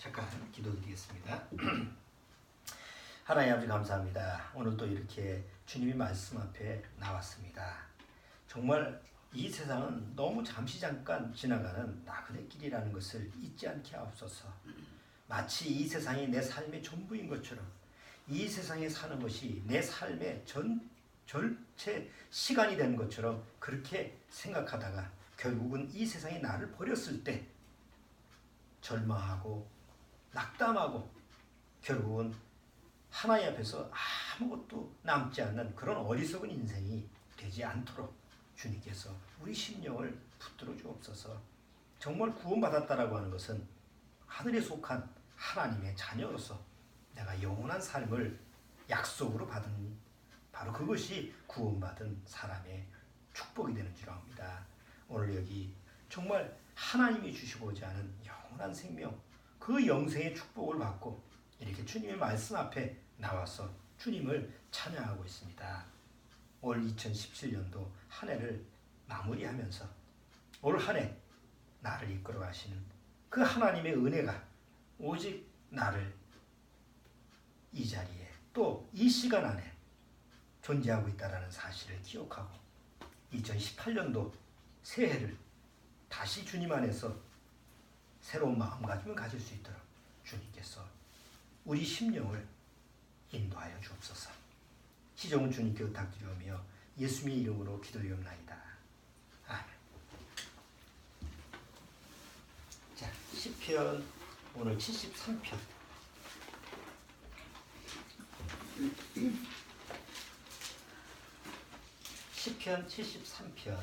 잠깐 기도드리겠습니다. 하나님 아버지 감사합니다. 오늘도 이렇게 주님의 말씀 앞에 나왔습니다. 정말 이 세상은 너무 잠시 잠깐 지나가는 나그네 길이라는 것을 잊지 않게 하옵소서. 마치 이 세상이 내 삶의 전부인 것처럼 이 세상에 사는 것이 내 삶의 전체 시간이 되는 것처럼 그렇게 생각하다가 결국은 이 세상이 나를 버렸을 때 절망하고 낙담하고 결국은 하나님 앞에서 아무것도 남지 않는 그런 어리석은 인생이 되지 않도록 주님께서 우리 심령을 붙들어 주옵소서. 정말 구원받았다라고 하는 것은 하늘에 속한 하나님의 자녀로서 내가 영원한 삶을 약속으로 받은 바로 그것이 구원받은 사람의 축복이 되는 줄 압니다. 오늘 여기 정말 하나님이 주시고자 하는 영원한 생명, 그 영생의 축복을 받고 이렇게 주님의 말씀 앞에 나와서 주님을 찬양하고 있습니다. 올 2017년도 한 해를 마무리하면서 올 한 해 나를 이끌어 가시는 그 하나님의 은혜가 오직 나를 이 자리에 또 이 시간 안에 존재하고 있다는 사실을 기억하고 2018년도 새해를 다시 주님 안에서 새로운 마음가짐을 가질 수 있도록 주님께서 우리 심령을 인도하여 주옵소서. 시종은 주님께 부탁드리오며 예수님의 이름으로 기도드리옵나이다. 아멘. 자, 시편 오늘 73편. 시편 73편.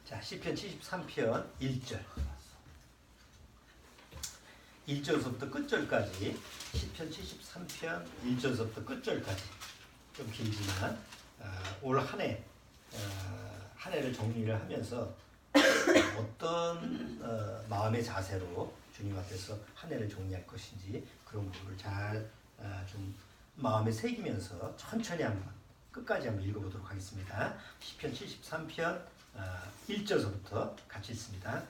자, 시편 73편 1절. 1절서부터 끝절까지 시편 73편 1절서부터 끝절까지 좀 길지만 올 한 해 한 해를 정리를 하면서 어떤 마음의 자세로 주님 앞에서 한 해를 정리할 것인지 그런 부분을 잘 좀 마음에 새기면서 천천히 한번 끝까지 한번 읽어보도록 하겠습니다. 시편 73편 1절서부터 같이 읽습니다.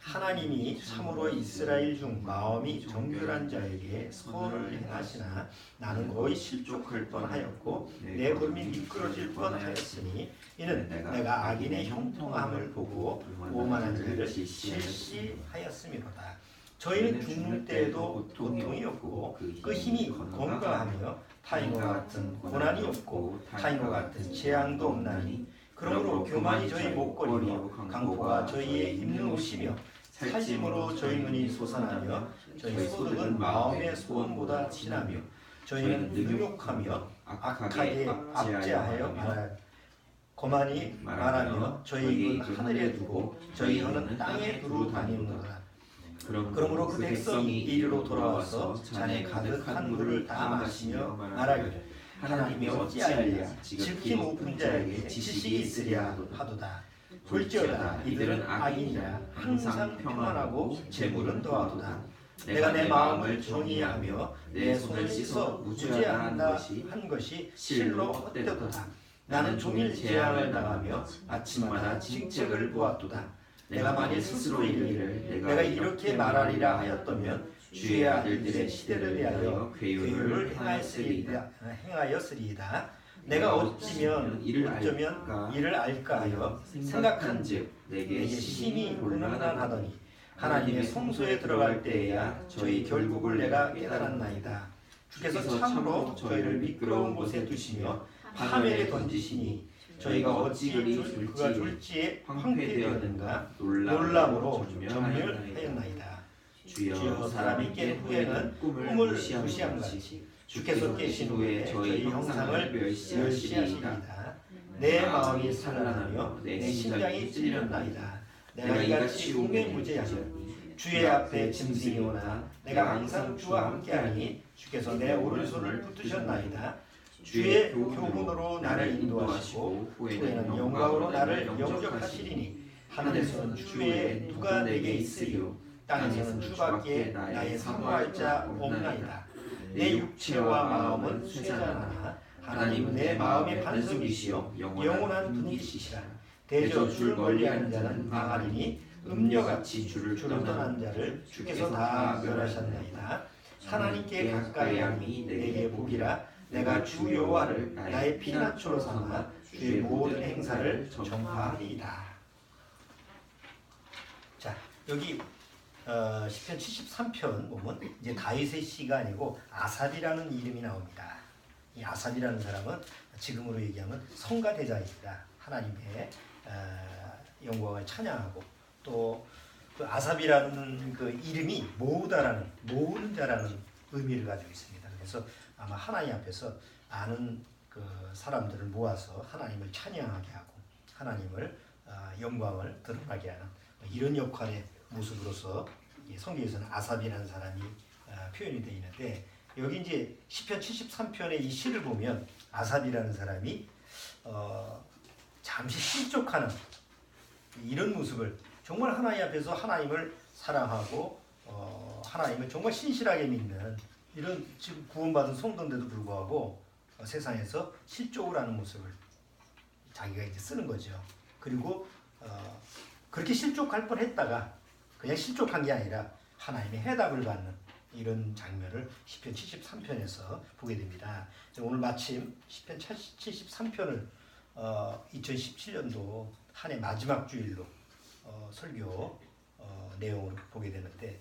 하나님이 참으로 이스라엘 중 마음이 정결한 자에게 선을 행하시나 나는 거의 실족할 뻔하였고 내 걸음이 미끄러질 뻔하였으니 이는 내가 악인의 형통함을 보고 오만한 자를 실시하였음이로다. 저희는 죽는 때에도 고통이 없고 그 힘이 건강하며 타인과 같은 고난이 없고 타인과 같은 재앙도 없나니 그러므로 교만이 저희 목걸이며 강포가 저희의 입는 옷이며 살짐으로 저희 눈이 솟아나며 저희 소득은 마음의 소원보다 진하며 저희는 능욕하며 악하게 압제하여 거만이 말하며 저희 입은 하늘에 두고 저희 혀는 땅에 두루 다니는도다. 그러므로 그 백성이 이리로 돌아와서 잔에 가득한 물을 다 마시며 말하기를 하나님이 어찌하리야 지극히 높은 자에게 지식이 있으랴 하도다. 볼지어다 이들은 악인이라 항상 평안하고 재물은 더하도다. 내가 내 마음을 정의하며 내 손을 씻어 무죄한다 한 것이 실로 헛되도다. 나는 종일 재앙을 당하며 아침마다 징책을 보았도다. 내가 만일 스스로 이르기를 내가 이렇게 말하리라 하였다면 주의 아들들의 시대를 대하여 괴유를 행하였으리이다. 내가 어쩌면 이를 알까 하여 생각한즉 내게 심히 고난하더니 하나님의 성소에 들어갈 때에야 저희 결국을 내가 깨달았나이다. 주께서 참으로 저희를 미끄러운 곳에 두시며 파멸에 던지시니 저희가 어찌 그가 졸지에 황폐되었는가 놀람으로 전멸하였나이다. 주여 사람이 깬 후에는 꿈을 무시함같이 주께서 깨신 후에 저희 형상을 멸시하시리이다. 내 마음이 산란하며 내 심장이 찔렸나이다. 내가 이같이 우매무제하며 주의 앞에 짐승이 오나 내가 항상 주와 함께하니 주께서 내 오른손을 붙드셨나이다. 주의 교훈으로 나를 인도하시고 후에는 영광으로 나를 영접하시리니 하늘에서는 주 외에 누가 내게 있으리요 땅에서는 주밖에 나의 사모할 자 없나이다. 내 육체와 마음은 쇠잔하나 하나님은 내 마음의 반석이시요 영원한 분이시시라. 대저 주를 멀리하는 자는 망하리니 음녀같이 주를 떠난 자를 주께서 다 멸하셨나이다. 하나님께 가까이 함이 내게 복이라. 내가 주 여호와를 나의 피난처로 삼아 주의 모든 행사를 전파하리이다. 자, 여기 시편 73편 보면 이제 다윗의 시가 아니고 아삽이라는 이름이 나옵니다. 이 아삽이라는 사람은 지금으로 얘기하면 성가대장입니다. 하나님의 영광을 찬양하고 또 그 아삽이라는 그 이름이 모으다라는 모으는 자라는 의미를 가지고 있습니다. 그래서 아마 하나님 앞에서 아는 그 사람들을 모아서 하나님을 찬양하게 하고 하나님을 영광을 드러나게 하는 이런 역할의 모습으로서 성경에서는 아삽이라는 사람이 표현이 되어 있는데 여기 이제 시편 73편의 이 시를 보면 아삽이라는 사람이 잠시 실족하는 이런 모습을 정말 하나님 앞에서 하나님을 사랑하고 하나님을 정말 신실하게 믿는 이런 지금 구원받은 성도인데도 불구하고 세상에서 실족을 하는 모습을 자기가 이제 쓰는 거죠. 그리고 그렇게 실족할 뻔했다가 그냥 실족한 게 아니라 하나님의 해답을 받는 이런 장면을 시편 73편에서 보게 됩니다. 오늘 마침 시편 73편을 2017년도 한 해 마지막 주일로 설교 내용을 보게 되는데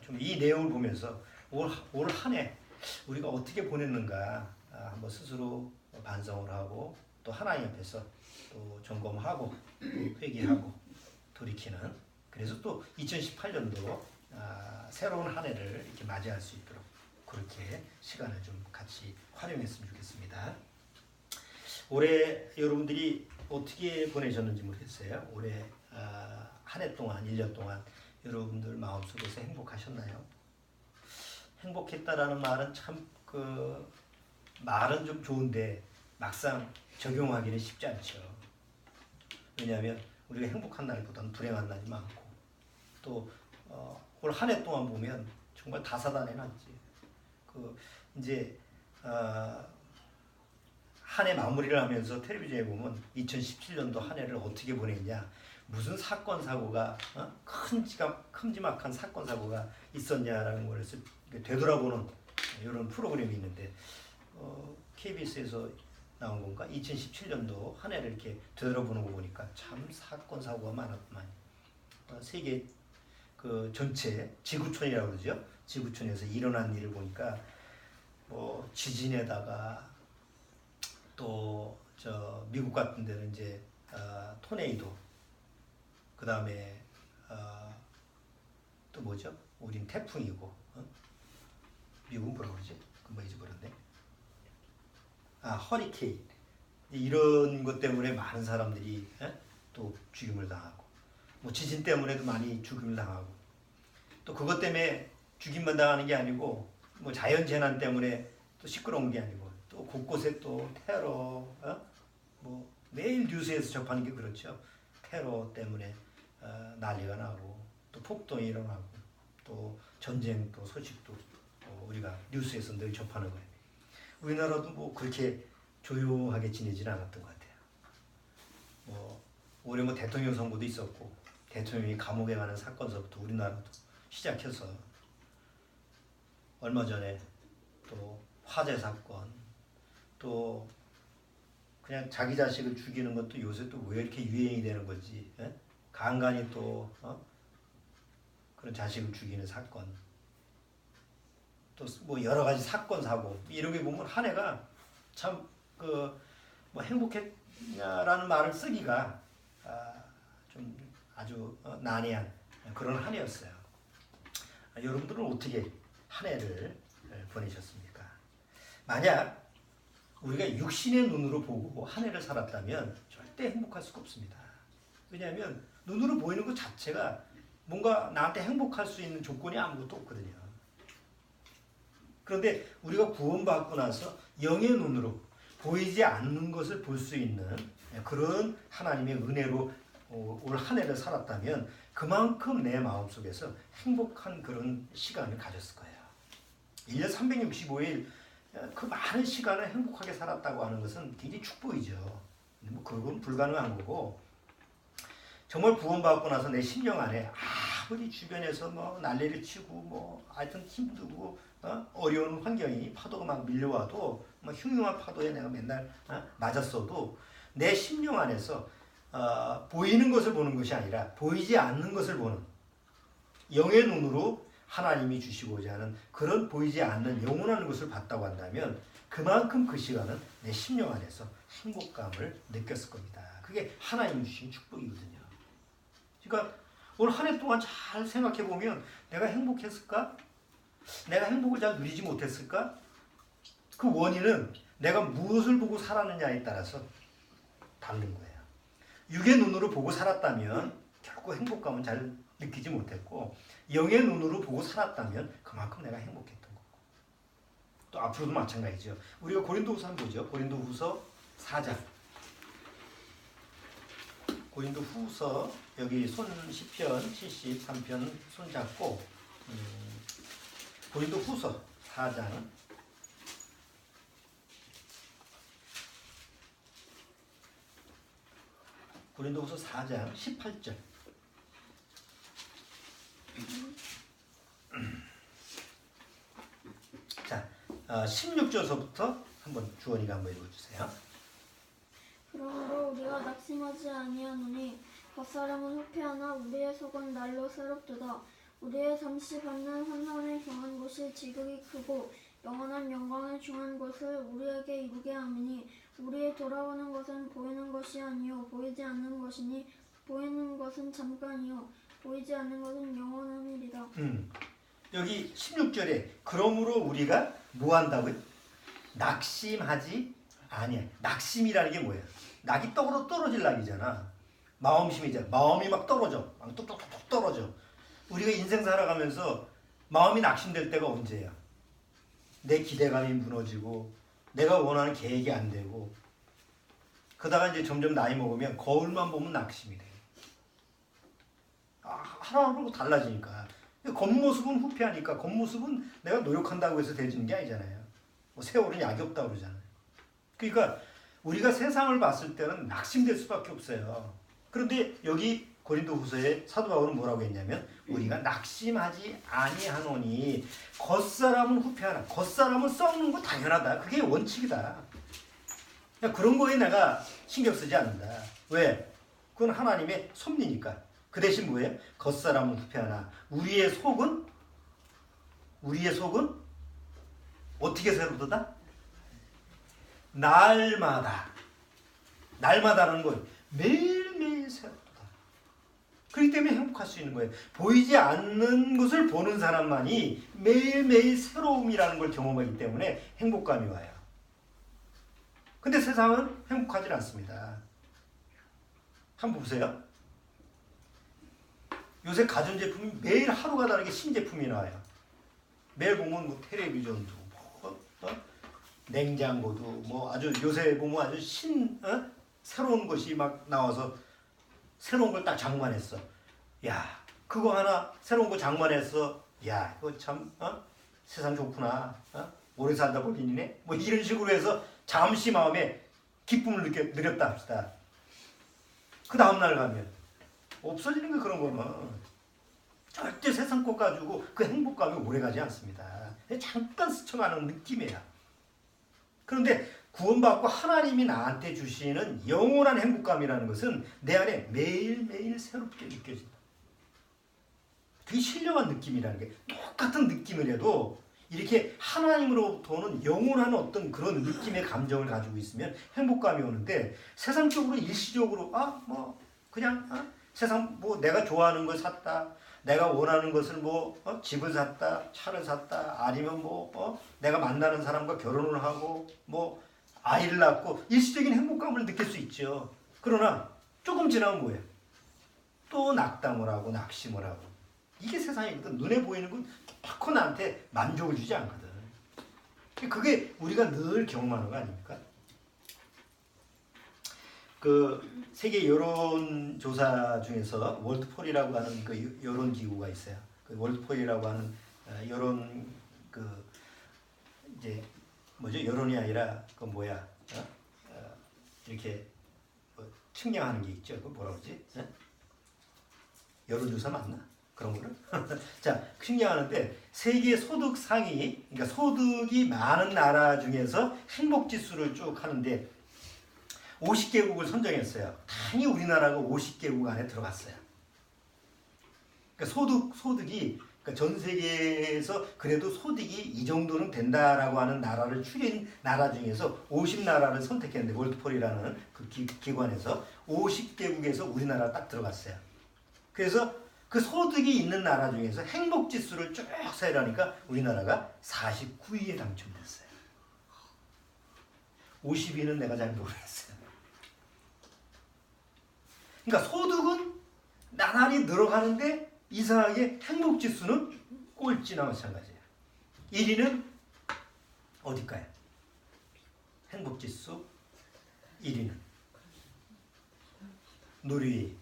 좀 이 내용을 보면서 올 한 해 우리가 어떻게 보냈는가 한번 스스로 반성을 하고 또 하나님 앞에서 또 점검하고 회개하고 돌이키는 그래서 또 2018년도 새로운 한 해를 이렇게 맞이할 수 있도록 그렇게 시간을 좀 같이 활용했으면 좋겠습니다. 올해 여러분들이 어떻게 보내셨는지 모르겠어요. 올해 한 해 동안 1년 동안 여러분들 마음속에서 행복하셨나요? 행복했다라는 말은 참 그 말은 좀 좋은데 막상 적용하기는 쉽지 않죠. 왜냐하면 우리가 행복한 날보다는 불행한 날이 많고 또 올 한 해 동안 보면 정말 다사다난하지. 그 이제 한 해 마무리를 하면서 텔레비전에 보면 2017년도 한 해를 어떻게 보냈냐, 무슨 사건 사고가 큼지막한 사건 사고가 있었냐라는 걸 되돌아보는 이런 프로그램이 있는데 KBS에서 나온 건가? 2017년도 한 해를 이렇게 되돌아보는 거 보니까 참 사건 사고가 많았구만. 세계 그 전체 지구촌이라고 그러죠. 지구촌에서 일어난 일을 보니까 뭐 지진에다가 또 저 미국 같은 데는 이제 토네이도, 그 다음에 또 뭐죠? 우린 태풍이고, 미국은 뭐라고 그러지? 금방 잊어버렸네. 허리케인. 이런 것 때문에 많은 사람들이 또 죽임을 당하고, 뭐 지진 때문에도 많이 죽임을 당하고, 또 그것 때문에 죽임만 당하는 게 아니고 뭐 자연재난 때문에 또 시끄러운 게 아니고 또 곳곳에 또 테러, 뭐 매일 뉴스에서 접하는 게 그렇죠. 테러 때문에 난리가 나고 또 폭동이 일어나고 또 전쟁 또 소식도 우리가 뉴스에서 늘 접하는 거예요. 우리나라도 뭐 그렇게 조용하게 지내지는 않았던 것 같아요. 뭐 올해 뭐 대통령 선거도 있었고 대통령이 감옥에 가는 사건서부터 우리나라도 시작해서 얼마 전에 또 화재 사건, 또 그냥 자기 자식을 죽이는 것도 요새 또 왜 이렇게 유행이 되는 건지, 간간히 또 그런 자식을 죽이는 사건, 또 뭐 여러 가지 사건 사고 이런 게 보면 한 해가 참 그 뭐 행복했냐라는 말을 쓰기가 좀 아주 난해한 그런 한 해였어요. 여러분들은 어떻게 한 해를 보내셨습니까? 만약 우리가 육신의 눈으로 보고 한 해를 살았다면 절대 행복할 수가 없습니다. 왜냐하면 눈으로 보이는 것 자체가 뭔가 나한테 행복할 수 있는 조건이 아무것도 없거든요. 그런데 우리가 구원받고 나서 영의 눈으로 보이지 않는 것을 볼 수 있는 그런 하나님의 은혜로 올 한 해를 살았다면 그만큼 내 마음속에서 행복한 그런 시간을 가졌을 거예요. 1년 365일 그 많은 시간을 행복하게 살았다고 하는 것은 굉장히 축복이죠. 뭐 그건 불가능한 거고, 정말 구원받고 나서 내 심령 안에 아무리 주변에서 뭐 난리를 치고 뭐 하여튼 힘들고 어려운 환경이 파도가 막 밀려와도 뭐 흉흉한 파도에 내가 맨날 맞았어도 내 심령 안에서 보이는 것을 보는 것이 아니라 보이지 않는 것을 보는 영의 눈으로 하나님이 주시고자 하는 그런 보이지 않는 영원한 것을 봤다고 한다면 그만큼 그 시간은 내 심령 안에서 행복감을 느꼈을 겁니다. 그게 하나님 주신 축복이거든요. 그러니까 오늘 한 해 동안 잘 생각해 보면 내가 행복했을까? 내가 행복을 잘 누리지 못했을까? 그 원인은 내가 무엇을 보고 살았느냐에 따라서 다른 거예요. 육의 눈으로 보고 살았다면 결코 행복감은 잘 느끼지 못했고, 영의 눈으로 보고 살았다면 그만큼 내가 행복했던 거고, 또 앞으로도 마찬가지죠. 우리가 고린도후서 한번 보죠. 고린도후서 4장. 고린도후서 여기 시편 73편 손잡고 고린도후서 4장 고린도후서 4장 18절. 자, 16절서부터 한번 주원이가 한번 읽어주세요. 그러므로 우리가 낙심하지 아니하노니 겉사람은 후패하나 우리의 속은 날로 새롭도다. 우리의 잠시 받는 환난에 경한 것이 지극히 크고 영원한 영광에 중한 것을 우리에게 이루게 함이니 우리의 돌아오는 것은 보이는 것이 아니요 보이지 않는 것이니 보이는 것은 잠깐이요 보이지 않는 것은 영원함이리라. 여기 16절에 그러므로 우리가 뭐 한다고요? 낙심하지 아니야. 낙심이라는 게 뭐예요? 낙이 떨어질 낙이잖아. 마음심이잖아. 마음이 막 떨어져. 막 뚝뚝뚝 떨어져. 우리가 인생 살아가면서 마음이 낙심될 때가 언제야? 내 기대감이 무너지고 내가 원하는 계획이 안 되고 그러다가 이제 점점 나이 먹으면 거울만 보면 낙심이 돼. 하나하나 달라지니까. 겉모습은 후패하니까 겉모습은 내가 노력한다고 해서 되지는 게 아니잖아요. 뭐 세월은 약이 없다고 그러잖아요. 그러니까 우리가 세상을 봤을 때는 낙심될 수밖에 없어요. 그런데 여기 고린도후서에 사도 바울은 뭐라고 했냐면 우리가 낙심하지 아니하노니 겉사람은 후패하나 겉사람은 썩는 거 당연하다. 그게 원칙이다. 그런 거에 내가 신경 쓰지 않는다. 왜? 그건 하나님의 섭리니까. 그 대신 뭐예요? 겉사람은 후패하나 우리의 속은 어떻게 새롭다? 날마다라는 건 매일매일 새롭다. 그렇기 때문에 행복할 수 있는 거예요. 보이지 않는 것을 보는 사람만이 매일매일 새로움이라는 걸 경험하기 때문에 행복감이 와요. 근데 세상은 행복하지 않습니다. 한번 보세요. 요새 가전제품이 매일 하루가 다르게 신제품이 나와요. 매일 보면 뭐 텔레비전도 냉장고도 뭐 아주 요새 보면 아주 새로운 것이 막 나와서 새로운 걸 딱 장만했어. 야, 그거 하나 새로운 거 장만했어. 야, 이거 참 세상 좋구나. 오래 살다 보니네. 뭐 이런 식으로 해서 잠시 마음에 기쁨을 느꼈다 합시다. 그 다음날 가면 없어지는 거 그런 거는 절대 세상 것 가지고 그 행복감이 오래가지 않습니다. 잠깐 스쳐가는 느낌이야. 그런데 구원받고 하나님이 나한테 주시는 영원한 행복감이라는 것은 내 안에 매일매일 새롭게 느껴진다. 그게 신령한 느낌이라는 게 똑같은 느낌을 해도 이렇게 하나님으로부터 오는 영원한 어떤 그런 느낌의 감정을 가지고 있으면 행복감이 오는데 세상적으로 일시적으로 그냥 세상 뭐 내가 좋아하는 걸 샀다. 내가 원하는 것을 집을 샀다, 차를 샀다, 아니면 내가 만나는 사람과 결혼을 하고 아이를 낳고 일시적인 행복감을 느낄 수 있죠. 그러나 조금 지나면 뭐예요? 또 낙담을 하고 낙심을 하고 이게 세상이거든. 눈에 보이는 건 결코 나한테 만족을 주지 않거든. 그게 우리가 늘 경험하는 거 아닙니까? 그 세계 여론조사 중에서 월드폴이라고 하는 그 여론 기구가 있어요. 그 월드폴이라고 하는 여론 이제 뭐죠? 여론이 아니라 그 뭐야? 이렇게 뭐 측량하는 게 있죠. 그 뭐라 그러지? 여론조사 맞나? 그런 거를? 자, 측량하는데 세계 소득 상위, 그러니까 소득이 많은 나라 중에서 행복 지수를 쭉 하는데 50개국을 선정했어요. 당연히 우리나라가 50개국 안에 들어갔어요. 그러니까 소득이 그러니까 전 세계에서 그래도 소득이 이 정도는 된다라고 하는 나라를 추린 나라 중에서 50나라를 선택했는데 월드폴이라는 그 기관에서 50개국에서 우리나라 딱 들어갔어요. 그래서 그 소득이 있는 나라 중에서 행복 지수를 쭉 세려니까 우리나라가 49위에 당첨됐어요. 50위는 내가 잘 모르겠어요. 그러니까 소득은 나날이 늘어가는데 이상하게 행복 지수는 꼴찌나 마찬가지예요. 1위는 어딜까요? 행복 지수 1위는 노르웨이,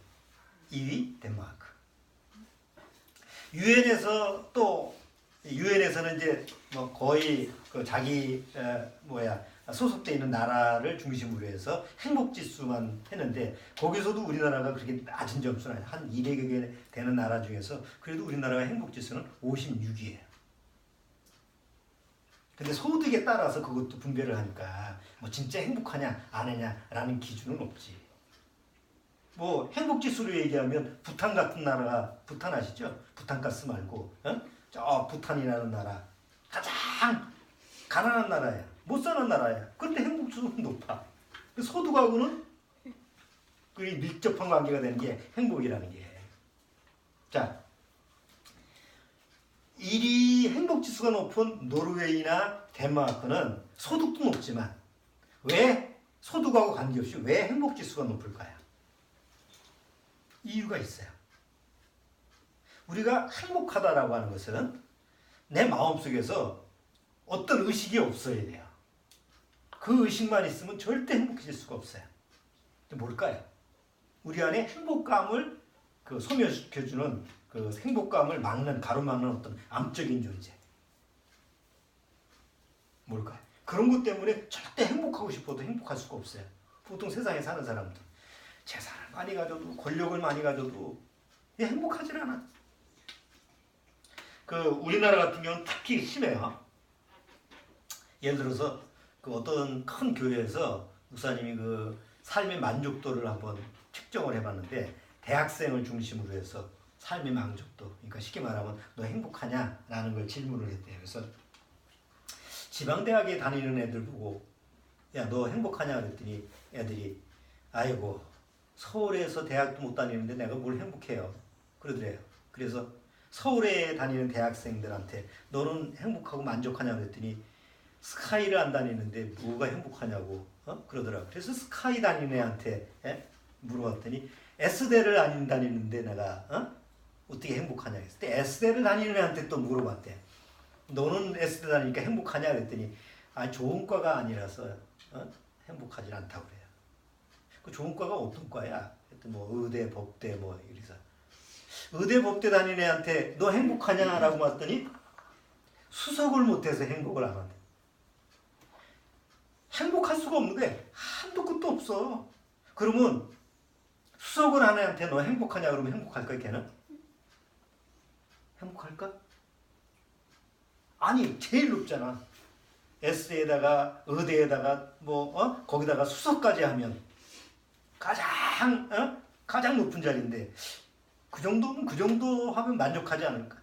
2위 덴마크. 유엔에서는 이제 뭐 거의 그 자기 소속돼 있는 나라를 중심으로 해서 행복 지수만 했는데 거기서도 우리나라가 그렇게 낮은 점수는 아니에요. 한 200여 개 되는 나라 중에서 그래도 우리나라가 행복 지수는 56위예요. 근데 소득에 따라서 그것도 분배를 하니까 뭐 진짜 행복하냐 안 하냐라는 기준은 없지. 뭐 행복 지수로 얘기하면 부탄 같은 나라가 부탄 아시죠? 부탄가스 말고 저 부탄이라는 나라 가장 가난한 나라예요. 못 사는 나라예요. 그런데 행복 지수는 높아. 소득하고는 그 밀접한 관계가 되는 게 행복이라는 게. 자, 1위 행복 지수가 높은 노르웨이나 덴마크는 소득도 높지만 왜 소득하고 관계없이 왜 행복 지수가 높을까요? 이유가 있어요. 우리가 행복하다라고 하는 것은 내 마음속에서 어떤 의식이 없어야 돼요. 그 의식만 있으면 절대 행복해질 수가 없어요. 뭘까요? 우리 안에 행복감을 소멸시켜주는 그 행복감을 가로막는 어떤 암적인 존재. 뭘까요? 그런 것 때문에 절대 행복하고 싶어도 행복할 수가 없어요. 보통 세상에 사는 사람들. 재산을 많이 가져도 권력을 많이 가져도 행복하지 않아. 우리나라 같은 경우는 특히 심해요. 예를 들어서 어떤 큰 교회에서 목사님이 삶의 만족도를 한번 측정을 해봤는데 대학생을 중심으로 해서 삶의 만족도, 그러니까 쉽게 말하면 너 행복하냐라는 걸 질문을 했대요. 그래서 지방대학에 다니는 애들 보고 야, 너 행복하냐 그랬더니 애들이 아이고 서울에서 대학도 못 다니는데 내가 뭘 행복해요 그러더래요. 그래서 서울에 다니는 대학생들한테 너는 행복하고 만족하냐 그랬더니 스카이를 안 다니는데 뭐가 행복하냐고 그러더라고요. 그래서 스카이 다니는 애한테 물어봤더니 S대를 안 다니는데 내가 어떻게 행복하냐 했을 때 S대를 다니는 애한테 또 물어봤대. 너는 S대 다니니까 행복하냐 그랬더니 좋은 과가 아니라서 행복하지 않다고 그래요. 그 좋은 과가 어떤 과야? 뭐 의대, 법대 뭐 이래서 의대, 법대 다니는 애한테 너 행복하냐라고 봤더니 수석을 못해서 행복을 안 한대. 행복할 수가 없는데 한도 끝도 없어. 그러면 수석을 하는 애한테 너 행복하냐 그러면 행복할까 걔는? 행복할까? 아니 제일 높잖아. S에다가 의대에다가 거기다가 수석까지 하면 가장 높은 자리인데 그 정도 하면 만족하지 않을까?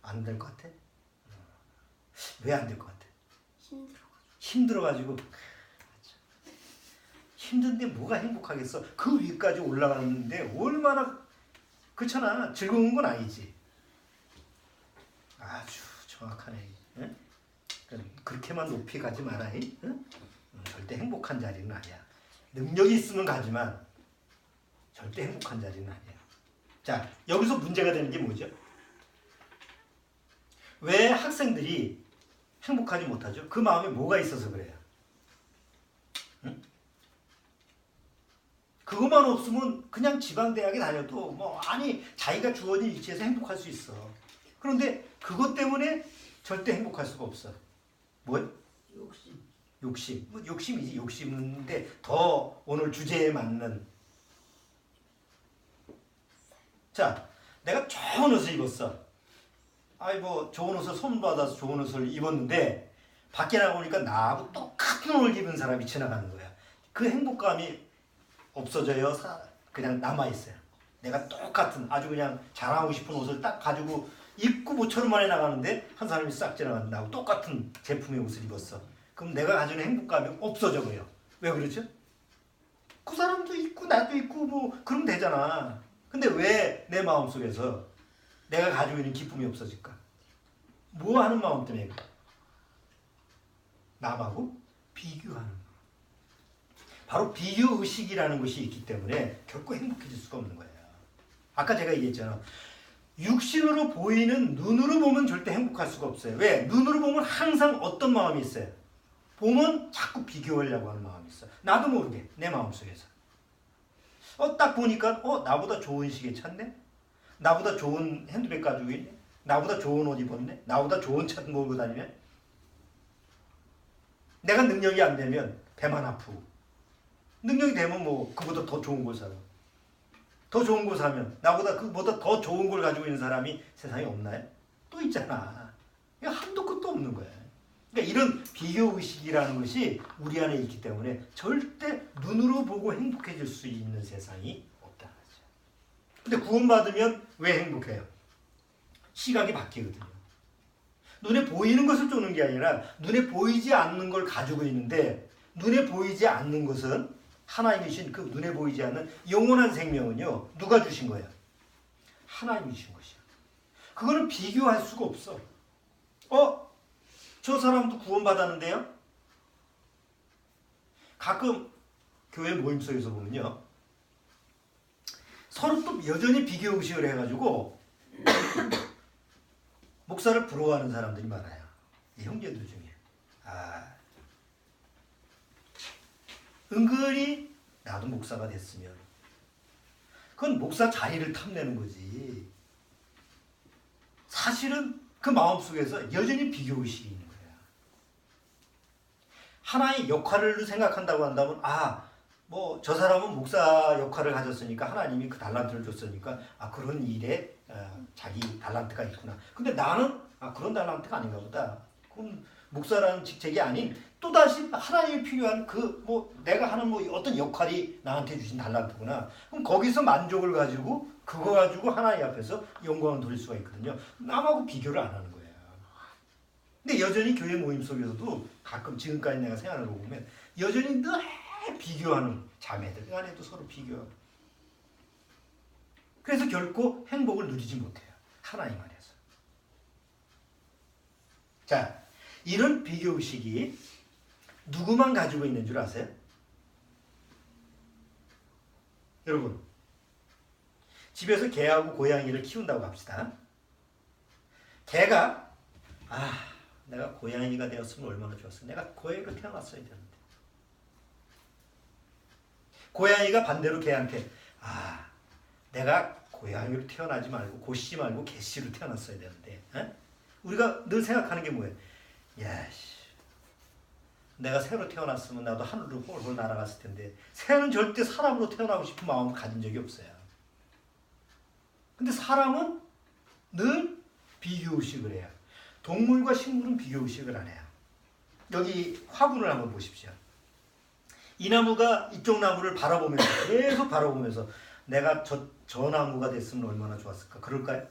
안 될 것 같아? 왜 안 될 것 같아? 힘들어가지고 힘든데 뭐가 행복하겠어? 그 위까지 올라가는데 얼마나 그렇잖아. 즐거운 건 아니지. 아주 정확하네. 응? 그렇게만 높이 가지 마라. 응? 절대 행복한 자리는 아니야. 능력이 있으면 가지만 절대 행복한 자리는 아니야. 자, 여기서 문제가 되는 게 뭐죠? 왜 학생들이 행복하지 못하죠? 그 마음에 뭐가 있어서 그래요? 응? 그것만 없으면 그냥 지방대학에 다녀도 자기가 주어진 위치에서 행복할 수 있어. 그런데 그것 때문에 절대 행복할 수가 없어. 뭐예요? 욕심. 뭐 욕심이지. 욕심인데 더 오늘 주제에 맞는. 자, 내가 좋은 옷을 입었어. 아이 뭐 좋은 옷을 선물받아서 좋은 옷을 입었는데 밖에 나가보니까 나하고 똑같은 옷을 입은 사람이 지나가는 거야. 그 행복감이 없어져요? 그냥 남아있어요? 내가 똑같은 아주 그냥 자랑하고 싶은 옷을 딱 가지고 입고 모처럼 만에 나가는데 한 사람이 싹 지나가는데 나하고 똑같은 제품의 옷을 입었어. 그럼 내가 가지는 행복감이 없어져 버려. 왜 그러죠? 그 사람도 있고 나도 있고 뭐 그러면 되잖아. 근데 왜 내 마음속에서 내가 가지고 있는 기쁨이 없어질까? 뭐 하는 마음 때문에 그래? 남하고 비교하는 마음. 바로 비교의식이라는 것이 있기 때문에 결코 행복해질 수가 없는 거예요. 아까 제가 얘기했잖아. 육신으로 보이는 눈으로 보면 절대 행복할 수가 없어요. 왜? 눈으로 보면 항상 어떤 마음이 있어요? 보면 자꾸 비교하려고 하는 마음이 있어. 나도 모르게 내 마음속에서. 딱 보니까 나보다 좋은 시계 찼네? 나보다 좋은 핸드백 가지고 있네? 나보다 좋은 옷 입었네? 나보다 좋은 차 몰고 다니네? 내가 능력이 안 되면 배만 아프고 능력이 되면 뭐 그보다 더 좋은 걸 사요. 더 좋은 걸 사면 나보다 그보다 더 좋은 걸 가지고 있는 사람이 세상에 없나요? 또 있잖아. 이거 한도 끝도 없는 거야. 그러니까 이런 비교의식이라는 것이 우리 안에 있기 때문에 절대 눈으로 보고 행복해질 수 있는 세상이 없다는 거죠. 근데 구원받으면 왜 행복해요? 시각이 바뀌거든요. 눈에 보이는 것을 쫓는 게 아니라 눈에 보이지 않는 걸 가지고 있는데 눈에 보이지 않는 것은 하나님이 주신 그 눈에 보이지 않는 영원한 생명은요. 누가 주신 거예요? 하나님이 주신 것이야. 그거는 비교할 수가 없어. 저 사람도 구원받았는데요? 가끔 교회 모임 속에서 보면요. 서로 또 여전히 비교의식을 해가지고 목사를 부러워하는 사람들이 많아요. 이 형제들 중에. 은근히 나도 목사가 됐으면 그건 목사 자리를 탐내는 거지. 사실은 그 마음속에서 여전히 비교의식이 있는 거예요. 하나의 역할을 생각한다고 한다면 뭐 저 사람은 목사 역할을 가졌으니까 하나님이 그 달란트를 줬으니까 그런 일에 자기 달란트가 있구나. 근데 나는 그런 달란트가 아닌가 보다. 그럼 목사라는 직책이 아닌 또다시 하나님이 필요한 내가 하는 어떤 역할이 나한테 주신 달란트구나. 그럼 거기서 만족을 가지고 그거 가지고 하나님 앞에서 영광을 돌릴 수가 있거든요. 남하고 비교를 안 하는 거예요. 근데 여전히 교회 모임 속에서도 가끔 지금까지 내가 생각을 해보면 여전히 늘 비교하는 자매들 간에도 서로 비교하고. 그래서 결코 행복을 누리지 못해요. 하나님 안에서. 자, 이런 비교의식이 누구만 가지고 있는 줄 아세요? 여러분, 집에서 개하고 고양이를 키운다고 합시다. 개가 내가 고양이가 되었으면 얼마나 좋았어. 내가 고양이로 태어났어야 되는데. 고양이가 반대로 개한테 내가 고양이로 태어나지 말고 고씨 말고 개씨로 태어났어야 되는데. 우리가 늘 생각하는 게 뭐예요? 내가 새로 태어났으면 나도 하늘로 홀홀 날아갔을 텐데. 새는 절대 사람으로 태어나고 싶은 마음을 가진 적이 없어요. 근데 사람은 늘 비교의식을 해요. 동물과 식물은 비교의식을 안 해요. 여기 화분을 한번 보십시오. 이 나무가 이쪽 나무를 바라보면서 계속 바라보면서 내가 저 나무가 됐으면 얼마나 좋았을까. 그럴까요?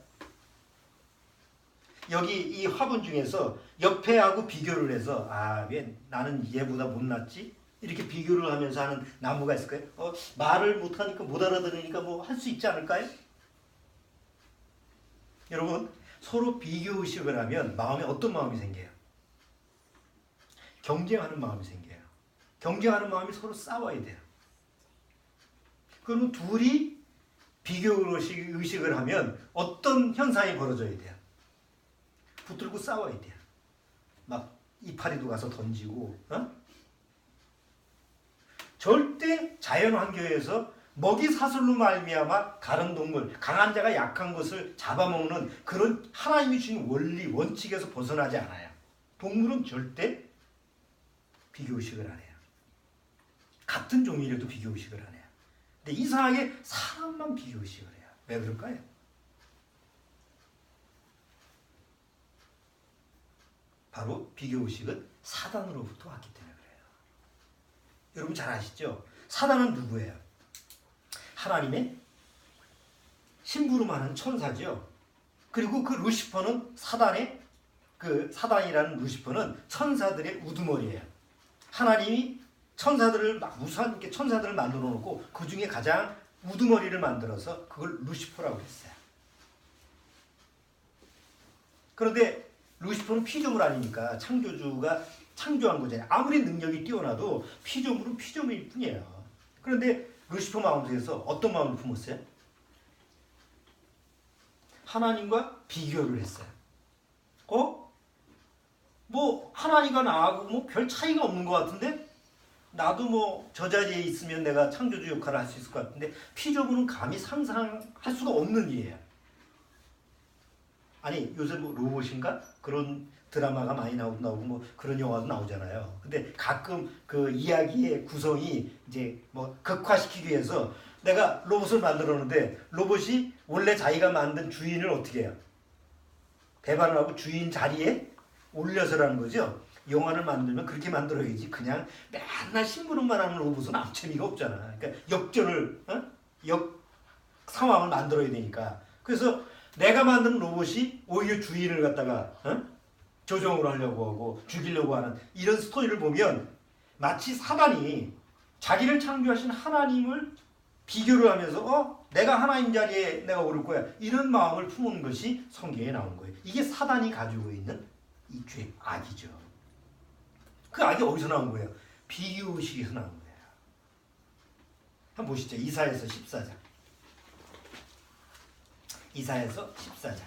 여기 이 화분 중에서 옆에 하고 비교를 해서 왜 나는 얘보다 못났지? 이렇게 비교를 하면서 하는 나무가 있을까요? 말을 못하니까 못 알아들으니까 뭐 할 수 있지 않을까요? 여러분, 서로 비교의식을 하면 마음에 어떤 마음이 생겨요? 경쟁하는 마음이 생겨요. 경쟁하는 마음이 서로 싸워야 돼요. 그러면 둘이 비교의식을 하면 어떤 현상이 벌어져야 돼요? 붙들고 싸워야 돼요. 막 이파리도 가서 던지고. 절대 자연환경에서 먹이 사슬로 말미암아 다른 동물, 강한 자가 약한 것을 잡아먹는 그런 하나님이 주신 원리, 원칙에서 벗어나지 않아요. 동물은 절대 비교의식을 안 해요. 같은 종이라도 비교의식을 안 해요. 근데 이상하게 사람만 비교의식을 해요. 왜 그럴까요? 바로 비교의식은 사단으로부터 왔기 때문에 그래요. 여러분 잘 아시죠? 사단은 누구예요? 하나님의 심부름하는 천사죠. 그리고 그 루시퍼는 사단이라는 루시퍼는 천사들의 우두머리예요. 하나님이 무수한 천사들을 만들어 놓고 그 중에 가장 우두머리를 만들어서 그걸 루시퍼라고 했어요. 그런데 루시퍼는 피조물 아니니까 창조주가 창조한 거잖아요. 아무리 능력이 뛰어나도 피조물은 피조물일 뿐이에요. 그런데 루시퍼 마음속에서 어떤 마음을 품었어요? 하나님과 비교를 했어요. 뭐 하나님과 나하고 뭐 별 차이가 없는 것 같은데 나도 뭐 저 자리에 있으면 내가 창조주 역할을 할 수 있을 것 같은데 피조물은 감히 상상할 수가 없는 일이에요. 아니 요새 뭐 로봇인가 그런 드라마가 많이 나오고 뭐 그런 영화도 나오잖아요. 근데 가끔 그 이야기의 구성이 이제 뭐 극화시키기 위해서 내가 로봇을 만들었는데 로봇이 원래 자기가 만든 주인을 어떻게 해요? 배반을 하고 주인 자리에 올려서라는 거죠. 영화를 만들면 그렇게 만들어야지 그냥 맨날 심부름만 하는 로봇은 아무 재미가 없잖아. 그러니까 상황을 만들어야 되니까. 그래서 내가 만든 로봇이 오히려 주인을 갖다가 조정을 하려고 하고 죽이려고 하는 이런 스토리를 보면 마치 사단이 자기를 창조하신 하나님을 비교를 하면서 내가 하나님 자리에 내가 오를 거야 이런 마음을 품은 것이 성경에 나온 거예요. 이게 사단이 가지고 있는 이 죄, 악이죠. 그 악이 어디서 나온 거예요? 비교의식에서 나온 거예요. 한번 보시죠. 이사야서 14장. 이사야서 14장.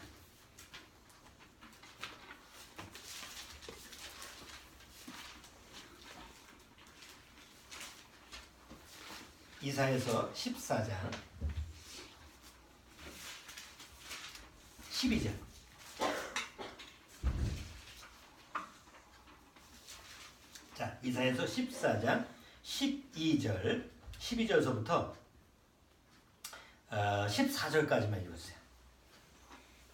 이사야서 14장 12절. 자, 이사야서 14장 12절서부터 14절까지만 읽으세요.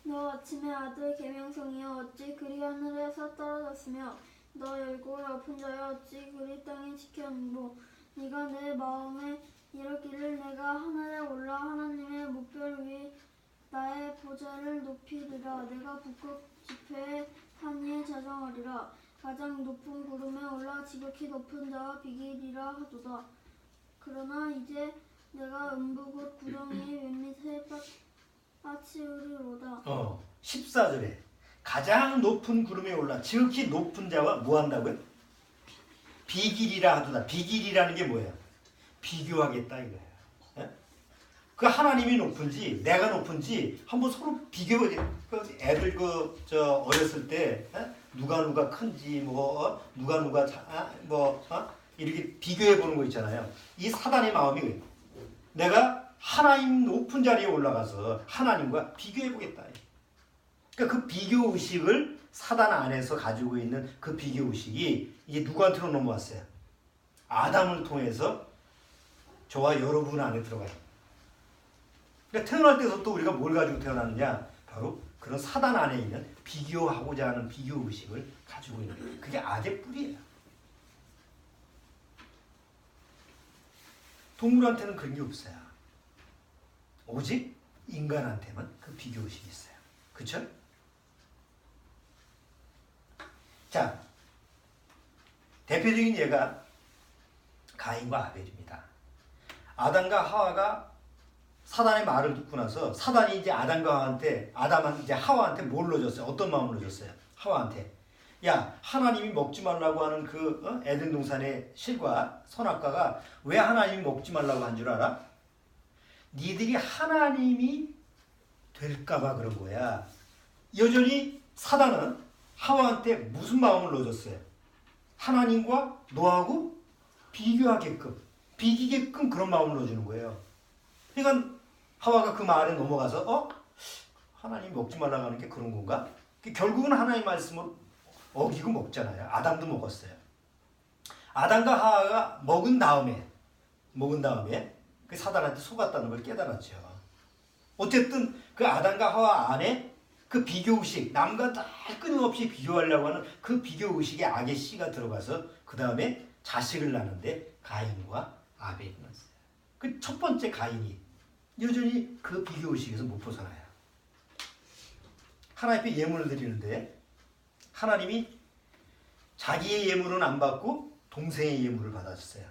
너 아침에 아들 계명성이여 어찌 그리 하늘에서 떨어졌으며 너 열고 아픈 자여 어찌 그리 땅에 지켰는고 네가 내 마음에 이르기를 내가 하늘에 올라 하나님의 목별 위에 나의 보좌를 높이리라. 내가 북극 지폐의 산 위에 자정하리라. 가장 높은 구름에 올라 지극히 높은 자와 비기리라 하도다. 그러나 이제 내가 음부 곧 구덩이의 왼밑에 빠치우리로다. 14절에 가장 높은 구름에 올라 지극히 높은 자와 뭐 한다고요? 비기리라 하도다. 비기리라는 게 뭐예요? 비교하겠다 이거예요. 그 하나님이 높은지 내가 높은지 한번 서로 비교해. 애들 어렸을 때 누가 큰지 누가 이렇게 비교해 보는 거 있잖아요. 이 사단의 마음이 내가 하나님 높은 자리에 올라가서 하나님과 비교해 보겠다. 그러니까 그 비교 의식을 사단 안에서 가지고 있는 그 비교 의식이 이게 누구한테로 넘어왔어요? 아담을 통해서 저와 여러분 안에 들어가요. 그러니까 태어날 때부터 우리가 뭘 가지고 태어났느냐? 바로 그런 사단 안에 있는 비교하고자 하는 비교 의식을 가지고 있는 거예요. 그게 악의 뿌리예요. 동물한테는 그런 게 없어요. 오직 인간한테만 그 비교 의식이 있어요. 그렇죠? 자, 대표적인 예가 가인과 아벨입니다. 아담과 하와가 사단의 말을 듣고 나서 사단이 이제 하와한테 뭘 넣어줬어요? 어떤 마음을 넣어줬어요? 하와한테. 야, 하나님이 먹지 말라고 하는 그 에덴 동산의 실과 선악과가 왜 하나님이 먹지 말라고 한 줄 알아? 니들이 하나님이 될까봐 그런 거야. 여전히 사단은 하와한테 무슨 마음을 넣어줬어요? 하나님과 너하고 비기게끔 그런 마음을 넣어주는 거예요. 그러니까 하와가 그 말에 넘어가서 하나님 먹지 말라고 하는 게 그런 건가? 결국은 하나님 말씀을 어기고 먹잖아요. 아담도 먹었어요. 아담과 하와가 먹은 다음에 그 사단한테 속았다는 걸 깨달았죠. 어쨌든 그 아담과 하와 안에 그 비교의식, 남과 다 끊임없이 비교하려고 하는 그 비교의식에 악의 씨가 들어가서 그 다음에 자식을 낳는데 가인과 아벨이 났어요. 그 첫 번째 가인이 여전히 그 비교의식에서 못 벗어나요. 하나님 앞에 예물을 드리는데 하나님이 자기의 예물은 안 받고 동생의 예물을 받아줬어요.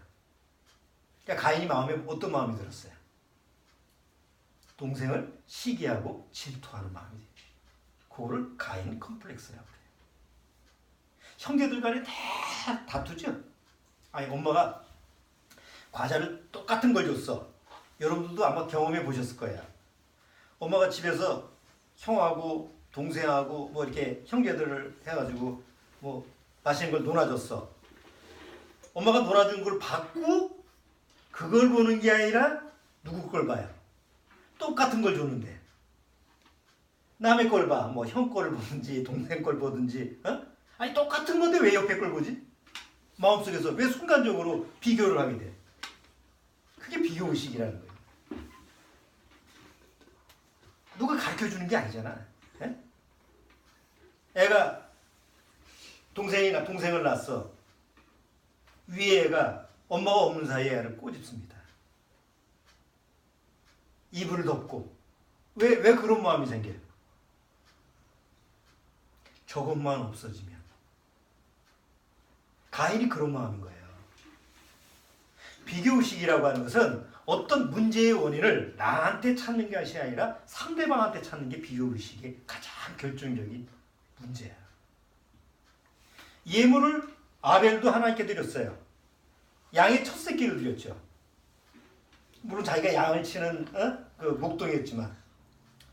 그러니까 가인이 마음에 어떤 마음이 들었어요? 동생을 시기하고 질투하는 마음이 들어요. 그거를 가인 컴플렉스라고 해요. 형제들 간에 다 다투죠. 아니 엄마가 과자를 똑같은 걸 줬어. 여러분들도 아마 경험해 보셨을 거예요. 엄마가 집에서 형하고 동생하고 뭐 이렇게 형제들을 해가지고 뭐 맛있는 걸 놀아줬어. 엄마가 놀아준 걸 받고 그걸 보는 게 아니라 누구 걸 봐요? 똑같은 걸 줬는데 남의 걸 봐. 뭐 형 거를 보든지 동생 걸 보든지 아니 똑같은 건데 왜 옆에 걸 보지? 마음속에서 왜 순간적으로 비교를 하게 돼? 그게 비교의식이라는 거예요. 누가 가르쳐주는 게 아니잖아. 에? 애가 동생을 낳았어. 위에 애가 엄마가 없는 사이에 애를 꼬집습니다. 이불을 덮고. 왜 그런 마음이 생겨요? 저것만 없어지면. 가인이 그런 마음인 거예요. 비교의식이라고 하는 것은 어떤 문제의 원인을 나한테 찾는 것이 아니라 상대방한테 찾는 게 비교의식의 가장 결정적인 문제야. 예물을 아벨도 하나님께 드렸어요. 양의 첫 새끼를 드렸죠. 물론 자기가 양을 치는 그 목동이었지만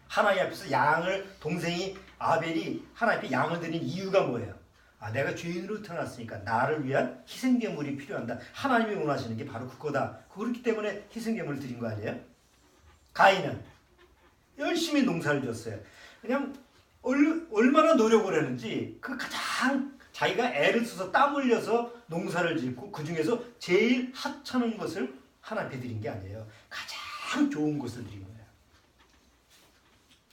하나님 앞에서 양을 동생이 아벨이 하나님 앞에 양을 드린 이유가 뭐예요? 내가 죄인으로 태어났으니까 나를 위한 희생제물이 필요한다. 하나님이 원하시는 게 바로 그거다. 그렇기 때문에 희생제물을 드린 거 아니에요? 가인은 열심히 농사를 졌어요. 그냥 얼마나 노력을 했는지 그 가장 자기가 애를 써서 땀 흘려서 농사를 짓고 그 중에서 제일 하찮은 것을 하나님께 드린 게 아니에요. 가장 좋은 것을 드린 거예요.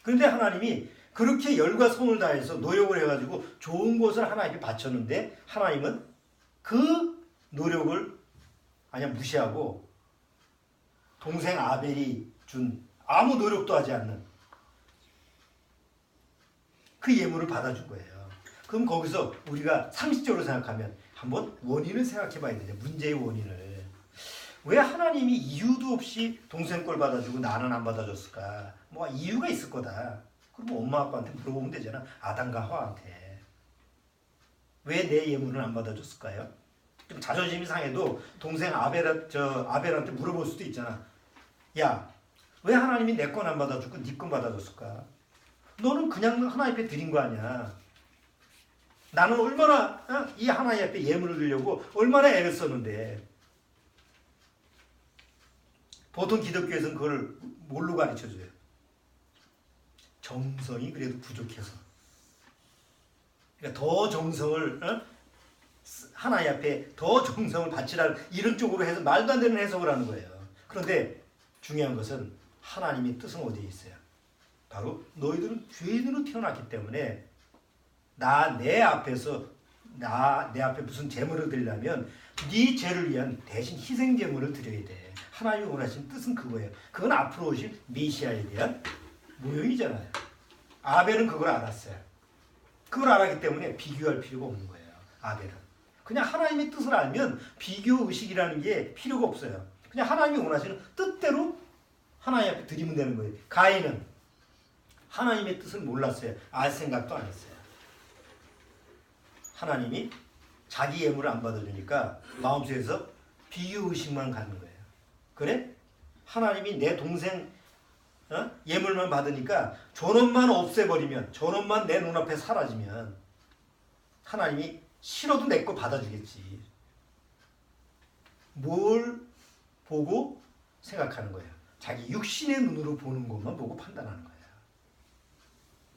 그런데 하나님이 그렇게 열과 성을 다해서 노력을 해가지고 좋은 것을 하나님께 바쳤는데 하나님은 그 노력을 무시하고 동생 아벨이 준 아무 노력도 하지 않는 그 예물을 받아준 거예요. 그럼 거기서 우리가 상식적으로 생각하면 한번 원인을 생각해 봐야 되죠. 문제의 원인을. 왜 하나님이 이유도 없이 동생 걸 받아주고 나는 안 받아줬을까? 뭐 이유가 있을 거다. 그럼 엄마 아빠한테 물어보면 되잖아. 아담과 하와한테. 왜 내 예물을 안 받아줬을까요? 좀 자존심이 상해도 동생 아벨한테 물어볼 수도 있잖아. 야, 왜 하나님이 내 건 안 받아주고 네 건 받아줬을까? 너는 그냥 하나님 앞에 드린 거 아니야. 나는 얼마나 이 하나님 앞에 예물을 드리려고 얼마나 애를 썼는데. 보통 기독교에서는 그걸 뭘로 가르쳐줘요? 정성이 그래도 부족해서. 그러니까 더 정성을 하나님 앞에 더 정성을 바치라는 이런 쪽으로 해서 말도 안 되는 해석을 하는 거예요. 그런데 중요한 것은 하나님의 뜻은 어디에 있어요? 바로 너희들은 죄인으로 태어났기 때문에 내 앞에 무슨 제물을 드리려면 네 죄를 위한 대신 희생 제물을 드려야 돼. 하나님이 원하시는 뜻은 그거예요. 그건 앞으로 오실 메시아에 대한 모형이잖아요. 아벨은 그걸 알았어요. 그걸 알았기 때문에 비교할 필요가 없는 거예요. 아벨은. 그냥 하나님의 뜻을 알면 비교의식이라는 게 필요가 없어요. 그냥 하나님이 원하시는 뜻대로 하나님 앞에 드리면 되는 거예요. 가인은 하나님의 뜻을 몰랐어요. 알 생각도 안 했어요. 하나님이 자기 예물을 안 받아주니까 마음속에서 비교의식만 갖는 거예요. 그래? 하나님이 내 동생 예물만 받으니까 존엄만 없애버리면, 존엄만 내 눈앞에 사라지면 하나님이 싫어도 내 거 받아주겠지. 뭘 보고 생각하는 거예요? 자기 육신의 눈으로 보는 것만 보고 판단하는 거예요.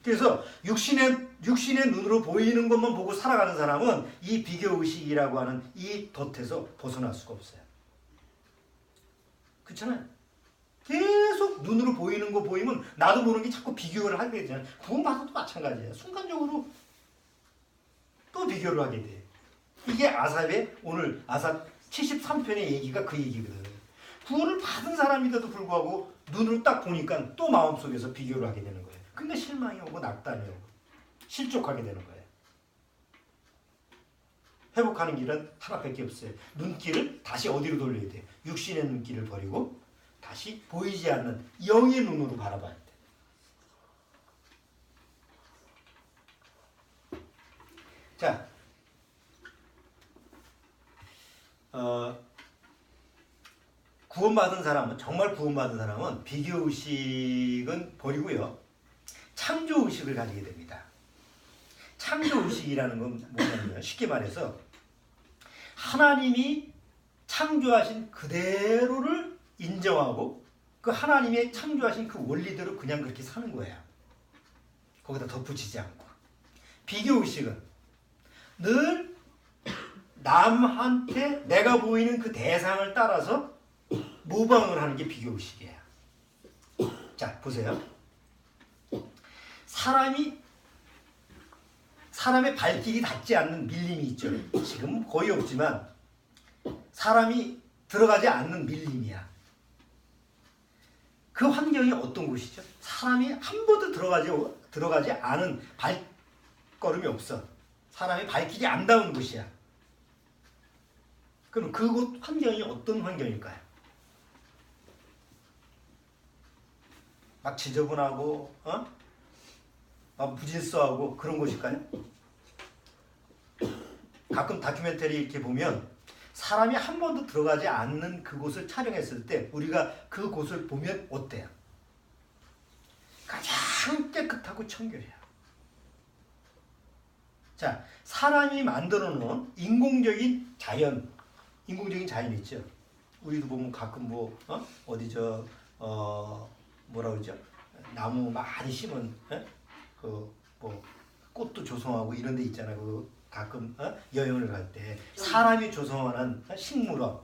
그래서 육신의 눈으로 보이는 것만 보고 살아가는 사람은 이 비교의식이라고 하는 이 덫에서 벗어날 수가 없어요. 그렇잖아요. 계속 눈으로 보이는 거 보이면 나도 모르는 게 자꾸 비교를 하게 되잖아요. 구원받아도 마찬가지예요. 순간적으로 또 비교를 하게 돼. 이게 아삽의 오늘 아삽 73편의 얘기가 그 얘기거든. 구원을 받은 사람인데도 불구하고 눈으로 딱 보니까 또 마음속에서 비교를 하게 되는 거예요. 근데 실망이 오고 낙담이 오고 실족하게 되는 거예요. 회복하는 길은 하나밖에 없어요. 눈길을 다시 어디로 돌려야 돼요? 육신의 눈길을 버리고 다시 보이지 않는 영의 눈으로 바라봐야 돼요. 자, 구원받은 사람은, 정말 구원받은 사람은 비교의식은 버리고요. 창조의식을 가지게 됩니다. 창조의식이라는 건 뭐냐면 쉽게 말해서 하나님이 창조하신 그대로를 인정하고 그 하나님의 창조하신 그 원리대로 그냥 그렇게 사는 거야. 거기다 덧붙이지 않고. 비교의식은 늘 남한테 내가 보이는 그 대상을 따라서 모방을 하는 게 비교의식이에요. 자, 보세요. 사람의 발길이 닿지 않는 밀림이 있죠. 지금 거의 없지만 사람이 들어가지 않는 밀림이야. 그 환경이 어떤 곳이죠? 사람이 한 번도 들어가지 않은 발걸음이 없어. 사람의 발길이 안 닿은 곳이야. 그럼 그곳 환경이 어떤 환경일까요? 막 지저분하고 막 무질서하고 그런 곳일까요? 가끔 다큐멘터리 이렇게 보면 사람이 한 번도 들어가지 않는 그곳을 촬영했을 때 우리가 그곳을 보면 어때요? 가장 깨끗하고 청결해요. 자, 사람이 만들어 놓은 인공적인 자연 있죠. 우리도 보면 가끔 뭐라 그러죠? 나무 많이 심은 꽃도 조성하고 이런 데 있잖아요. 그 가끔 여행을 갈 때 사람이 조성하는 식물원,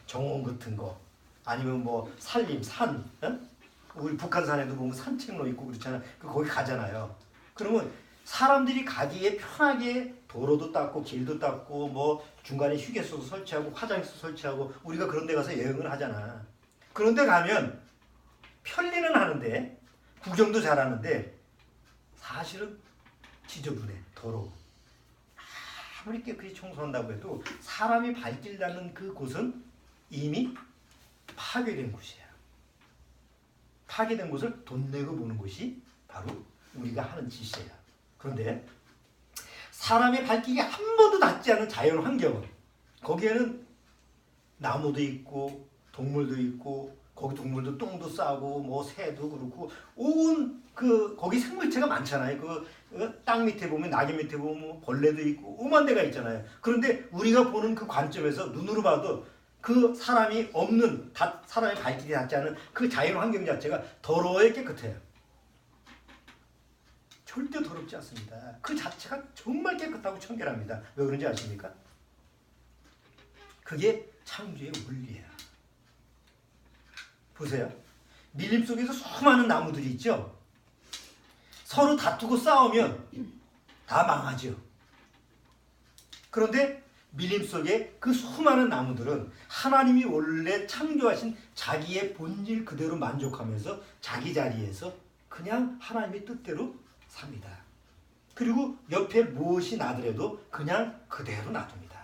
정원 같은 거 아니면 뭐 산림, 산, 우리 북한산에도 보면 산책로 있고 그렇잖아요. 거기 가잖아요. 그러면 사람들이 가기에 편하게 도로도 닦고 길도 닦고 뭐 중간에 휴게소도 설치하고 화장실도 설치하고 우리가 그런 데 가서 여행을 하잖아. 그런 데 가면 편리는 하는데 구경도 잘하는데 사실은 지저분해, 더러워. 아무리 깨끗이 청소한다고 해도 사람이 발길 닿는 그곳은 이미 파괴된 곳이야. 파괴된 곳을 돈 내고 보는 곳이 바로 우리가 하는 짓이야. 그런데 사람의 발길이 한 번도 닿지 않은 자연 환경은 거기에는 나무도 있고 동물도 있고 거기 동물도 똥도 싸고 뭐 새도 그렇고 온 거기 생물체가 많잖아요. 땅 밑에 보면 낙엽 밑에 보면 뭐 벌레도 있고 오만 데가 있잖아요. 그런데 우리가 보는 그 관점에서 눈으로 봐도 그 사람이 없는 사람의 발길이 닿지 않은 그 자연 환경 자체가 더러워야 깨끗해요. 절대 더럽지 않습니다. 그 자체가 정말 깨끗하고 청결합니다. 왜 그런지 아십니까? 그게 창조의 원리예요. 보세요. 밀림 속에서 수많은 나무들이 있죠. 서로 다투고 싸우면 다 망하죠. 그런데 밀림 속에 그 수많은 나무들은 하나님이 원래 창조하신 자기의 본질 그대로 만족하면서 자기 자리에서 그냥 하나님의 뜻대로 삽니다. 그리고 옆에 무엇이 나더라도 그냥 그대로 놔둡니다.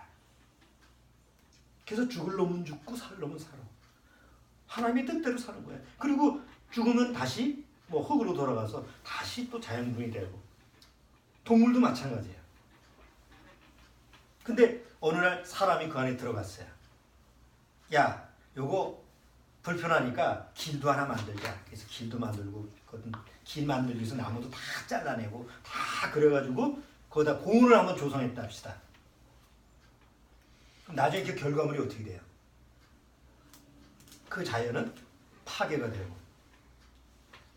그래서 죽을 놈은 죽고 살 놈은 살아. 하나님의 뜻대로 사는 거예요. 그리고 죽으면 다시 흙으로 돌아가서 다시 또 자연분이 되고 동물도 마찬가지예요. 근데 어느 날 사람이 그 안에 들어갔어요. 야, 요거 불편하니까 길도 하나 만들자. 그래서 길도 만들고 길 만들기 위해서 나무도 다 잘라내고 다 그래가지고 거기다 공원을 한번 조성했다 합시다. 그럼 나중에 그 결과물이 어떻게 돼요? 그 자연은 파괴가 되고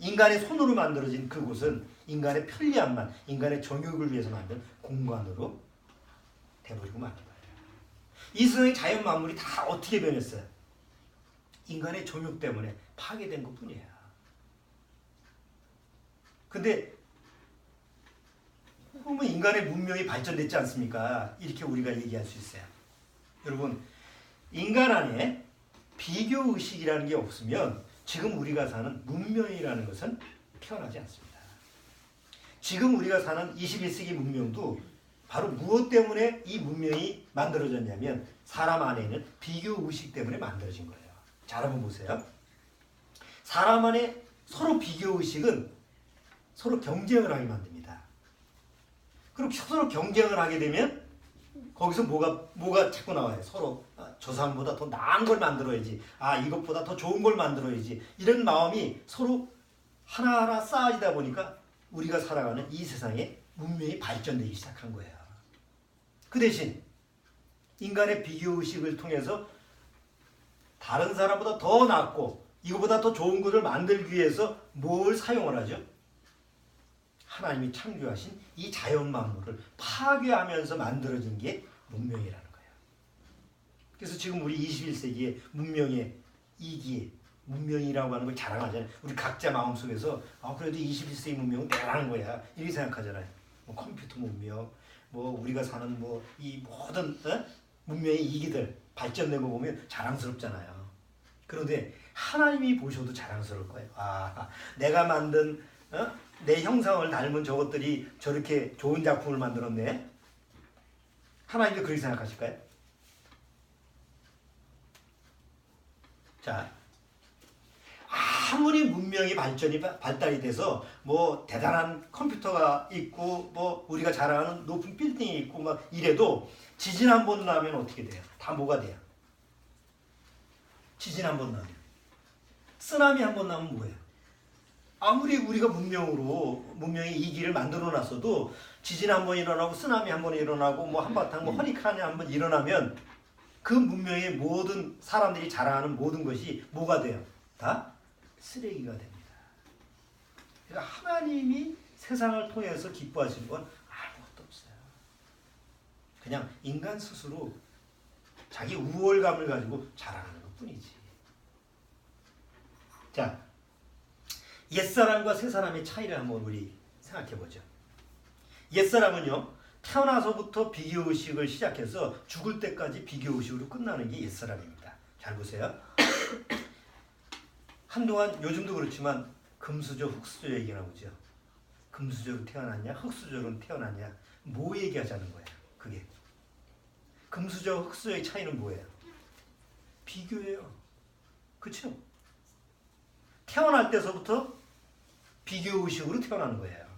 인간의 손으로 만들어진 그곳은 인간의 편리함만, 인간의 정욕을 위해서 만든 공간으로 돼버리고 말는 거예요. 이 세상의 자연 만물이 다 어떻게 변했어요? 인간의 정욕 때문에 파괴된 것뿐이에요. 근데 그러면 인간의 문명이 발전됐지 않습니까? 이렇게 우리가 얘기할 수 있어요. 여러분, 인간 안에 비교의식이라는 게 없으면 지금 우리가 사는 문명이라는 것은 태어나지 않습니다. 지금 우리가 사는 21세기 문명도 바로 무엇 때문에 이 문명이 만들어졌냐면 사람 안에 있는 비교의식 때문에 만들어진 거예요. 잘 한번 보세요. 사람 안에 서로 비교의식은 서로 경쟁을 하게 만듭니다. 그럼 서로 경쟁을 하게 되면 거기서 뭐가 자꾸 나와요. 서로 저 사람보다 더 나은 걸 만들어야지. 이것보다 더 좋은 걸 만들어야지. 이런 마음이 서로 하나하나 쌓이다 보니까 우리가 살아가는 이 세상에 문명이 발전되기 시작한 거예요. 그 대신 인간의 비교의식을 통해서 다른 사람보다 더 낫고 이거보다 더 좋은 것을 만들기 위해서 뭘 사용을 하죠? 하나님이 창조하신 이 자연 만물을 파괴하면서 만들어진 게 문명이라는 거예요. 그래서 지금 우리 21세기의 문명의 이기에 문명이라고 하는 걸 자랑하잖아요. 우리 각자 마음속에서 그래도 21세기 문명은 대단한 거야. 이렇게 생각하잖아요. 뭐 컴퓨터 문명, 뭐 우리가 사는 뭐 이 모든 문명의 이기들 발전된 거 보면 자랑스럽잖아요. 그런데 하나님이 보셔도 자랑스러울 거예요. 내가 만든 내 형상을 닮은 저것들이 저렇게 좋은 작품을 만들었네. 하나님도 그렇게 생각하실까요? 자, 아무리 문명이 발달이 돼서 뭐 대단한 컴퓨터가 있고 뭐 우리가 잘 아는 높은 빌딩이 있고 막 이래도 지진 한 번 나면 어떻게 돼요? 다 뭐가 돼요? 지진 한 번 나면 쓰나미 한 번 나면 뭐예요? 아무리 우리가 문명의 이기를 만들어 놨어도 지진 한 번 일어나고 쓰나미 한 번 일어나고 뭐 한바탕 뭐 허리케인이 한 번 일어나면 그 문명의 모든 사람들이 자랑하는 모든 것이 뭐가 돼요? 다 쓰레기가 됩니다. 그러니까 하나님이 세상을 통해서 기뻐하시는 건 아무것도 없어요. 그냥 인간 스스로 자기 우월감을 가지고 자랑하는 것뿐이지. 자, 옛사람과 새사람의 차이를 한번 우리 생각해보죠. 옛사람은요, 태어나서부터 비교의식을 시작해서 죽을 때까지 비교의식으로 끝나는 게 옛사람입니다. 잘 보세요. 한동안 요즘도 그렇지만 금수저, 흙수저 얘기 나오죠. 금수저로 태어났냐, 흙수저로 태어났냐, 뭐 얘기하자는 거야, 그게. 금수저, 흙수저의 차이는 뭐예요? 비교예요. 그렇죠? 태어날 때서부터 비교의식으로 태어나는 거예요.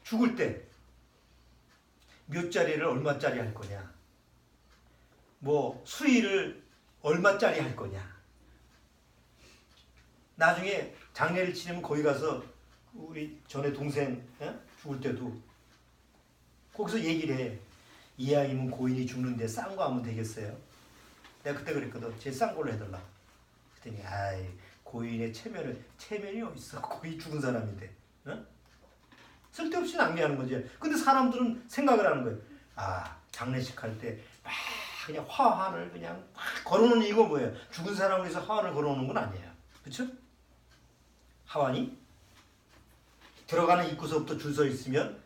죽을 때 몇 자리를 얼마짜리 할 거냐, 뭐 수의를 얼마짜리 할 거냐. 나중에 장례를 치르면 거기 가서 우리 전에 동생 죽을 때도 거기서 얘기를 해. 이왕이면 고인이 죽는데 싼 거 하면 되겠어요? 내가 그때 그랬거든. 제일 싼 걸로 해달라. 그랬더니 고인의 체면이 어딨어? 고인 죽은 사람인데. 쓸데없이 낭비하는 거지. 근데 사람들은 생각을 하는 거예요. 장례식 할 때 막 그냥 화환을 그냥 막 걸어놓는 이거 뭐예요? 죽은 사람을 위해서 화환을 걸어놓는 건 아니에요. 그렇죠? 화환이 들어가는 입구서부터 줄 서 있으면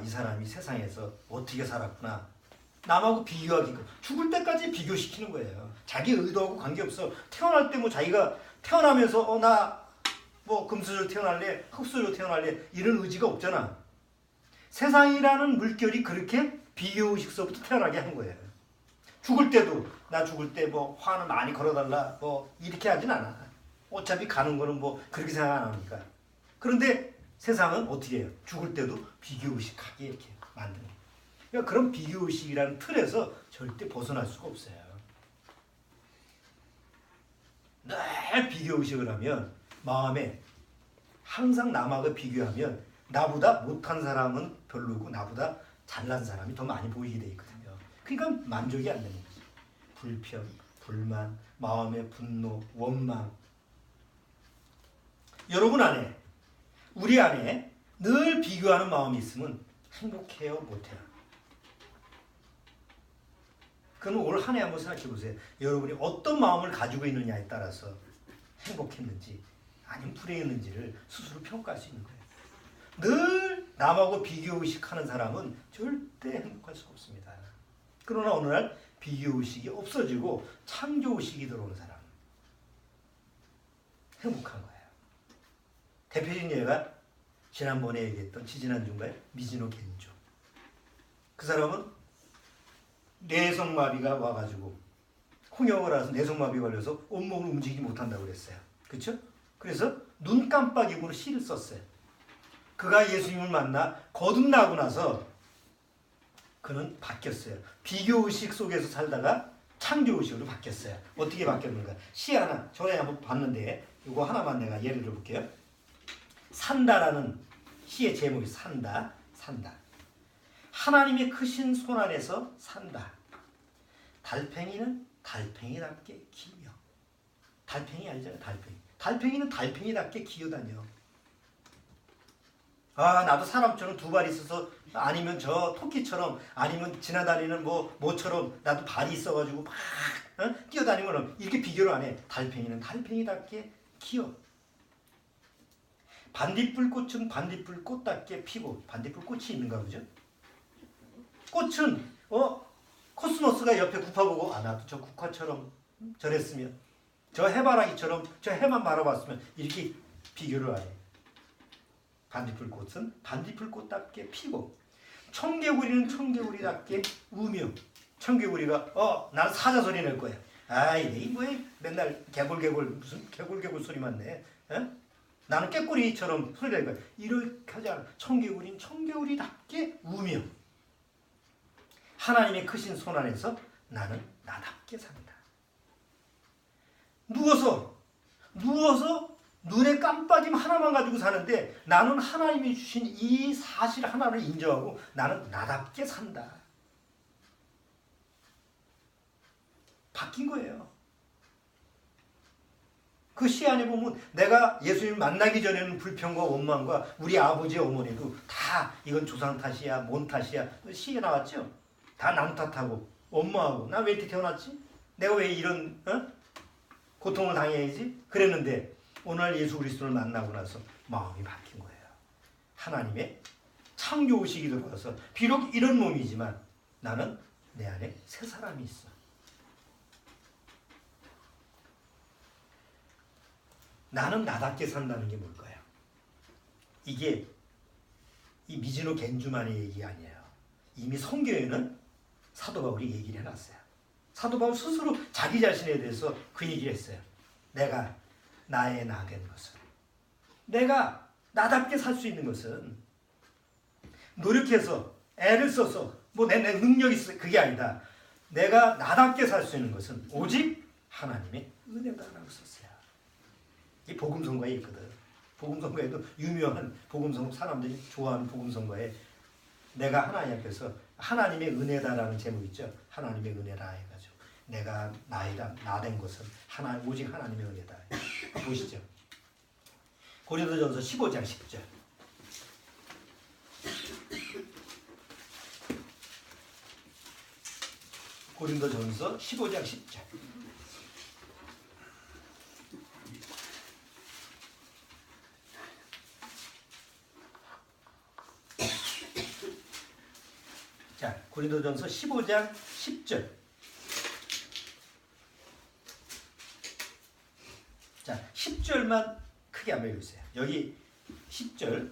이 사람이 세상에서 어떻게 살았구나. 남하고 비교하기고 죽을 때까지 비교시키는 거예요. 자기 의도하고 관계없어. 태어날 때 뭐 자기가 태어나면서 나 뭐 금수저로 태어날래, 흙수저로 태어날래 이런 의지가 없잖아. 세상이라는 물결이 그렇게 비교의식서부터 태어나게 한 거예요. 죽을 때도 나 죽을 때 뭐 화는 많이 걸어달라 뭐 이렇게 하진 않아. 어차피 가는 거는 뭐 그렇게 생각 안 하니까. 그런데 세상은 어떻게 해요? 죽을 때도 비교의식하게 이렇게 만드는 거예요. 그러니까 그런 비교의식이라는 틀에서 절대 벗어날 수가 없어요. 늘 비교의식을 하면 마음에 항상 남하고 비교하면 나보다 못한 사람은 별로고 나보다 잘난 사람이 더 많이 보이게 돼 있거든요. 그러니까 만족이 안 되는 거죠. 불평, 불만, 마음의 분노, 원망, 여러분 안에, 우리 안에 늘 비교하는 마음이 있으면 행복해요, 못해요? 그럼 올 한 해 한번 생각해 보세요. 여러분이 어떤 마음을 가지고 있느냐에 따라서 행복했는지 아니면 불행했는지를 스스로 평가할 수 있는 거예요. 늘 남하고 비교의식하는 사람은 절대 행복할 수 없습니다. 그러나 어느 날 비교의식이 없어지고 창조의식이 들어오는 사람 행복한 거예요. 대표적인 예가 지난번에 얘기했던 지지난주인가요? 미즈노 겐조. 그 사람은 뇌성마비가 와가지고 홍역을 와서 뇌성마비 걸려서 온몸을 움직이지 못한다고 그랬어요. 그렇죠? 그래서 눈 깜빡이고는 시를 썼어요. 그가 예수님을 만나 거듭나고 나서 그는 바뀌었어요. 비교의식 속에서 살다가 창조의식으로 바뀌었어요. 어떻게 바뀌었는가? 시 하나 전에 한번 봤는데 이거 하나만 내가 예를 들어볼게요. 산다라는 시의 제목이 산다. 산다. 하나님의 크신 손 안에서 산다. 달팽이는 달팽이답게 기며. 달팽이 알잖아요. 달팽이. 달팽이는 달팽이답게 기어다녀. 아, 나도 사람처럼 두 발 있어서 아니면 저 토끼처럼 아니면 지나다니는 모처럼 나도 발이 있어가지고 막 뛰어다니면 이렇게 비교를 안 해. 달팽이는 달팽이답게 기어. 반딧불꽃은 반딧불꽃답게 피고. 반딧불꽃이 있는가 보죠? 꽃은 코스모스가 옆에 국화 보고 아 나도 저 국화처럼 저랬으면 저 해바라기처럼 저 해만 바라봤으면 이렇게 비교를 안 해. 반딧불꽃은 반딧불꽃답게 피고 청개구리는 청개구리답게 우며. 청개구리가 나는 사자소리 낼 거야. 아이 내 뭐야 맨날 개굴개굴 무슨 개굴개굴 소리만 내. 나는 깨꼬리처럼 소리 낼 거야. 이렇게 하지 않아. 청개구리는 청개구리답게 우며 하나님의 크신 손 안에서 나는 나답게 산다. 누워서 눈에 깜빡임 하나만 가지고 사는데 나는 하나님이 주신 이 사실 하나를 인정하고 나는 나답게 산다. 바뀐 거예요. 그 시 안에 보면 내가 예수님 만나기 전에는 불평과 원망과 우리 아버지 어머니도 다 이건 조상 탓이야 뭔 탓이야 시에 나왔죠. 다 남 탓하고 엄마하고 나 왜 이렇게 태어났지? 내가 왜 이런 고통을 당해야지? 그랬는데 오늘 예수 그리스도를 만나고 나서 마음이 바뀐 거예요. 하나님의 창조의식이 들어와서 비록 이런 몸이지만 나는 내 안에 새 사람이 있어. 나는 나답게 산다는 게 뭘까요? 이게 이 미즈노 겐주만의 얘기 아니에요. 이미 성경에는 사도 바울이 얘기를 해놨어요. 사도 바울 스스로 자기 자신에 대해서 그 얘기를 했어요. 내가 나의 나 된 것은, 내가 나답게 살 수 있는 것은 노력해서 애를 써서 내 능력이 있어 그게 아니다. 내가 나답게 살 수 있는 것은 오직 하나님의 은혜다라고 썼어요. 이 복음성가에 있거든. 복음성가에도 유명한 복음성 사람들이 좋아하는 복음성가에 내가 하나님 앞에서 하나님의 은혜다라는 제목 있죠. 하나님의 은혜라 해가지고 내가 나이다 나 된 것은 오직 하나님의 은혜다. 보시죠. 고린도전서 15장 10절. 고린도전서 15장 10절. 자, 고린도전서 15장 10절. 자, 10절만 크게 한번 읽으세요. 여기 10절.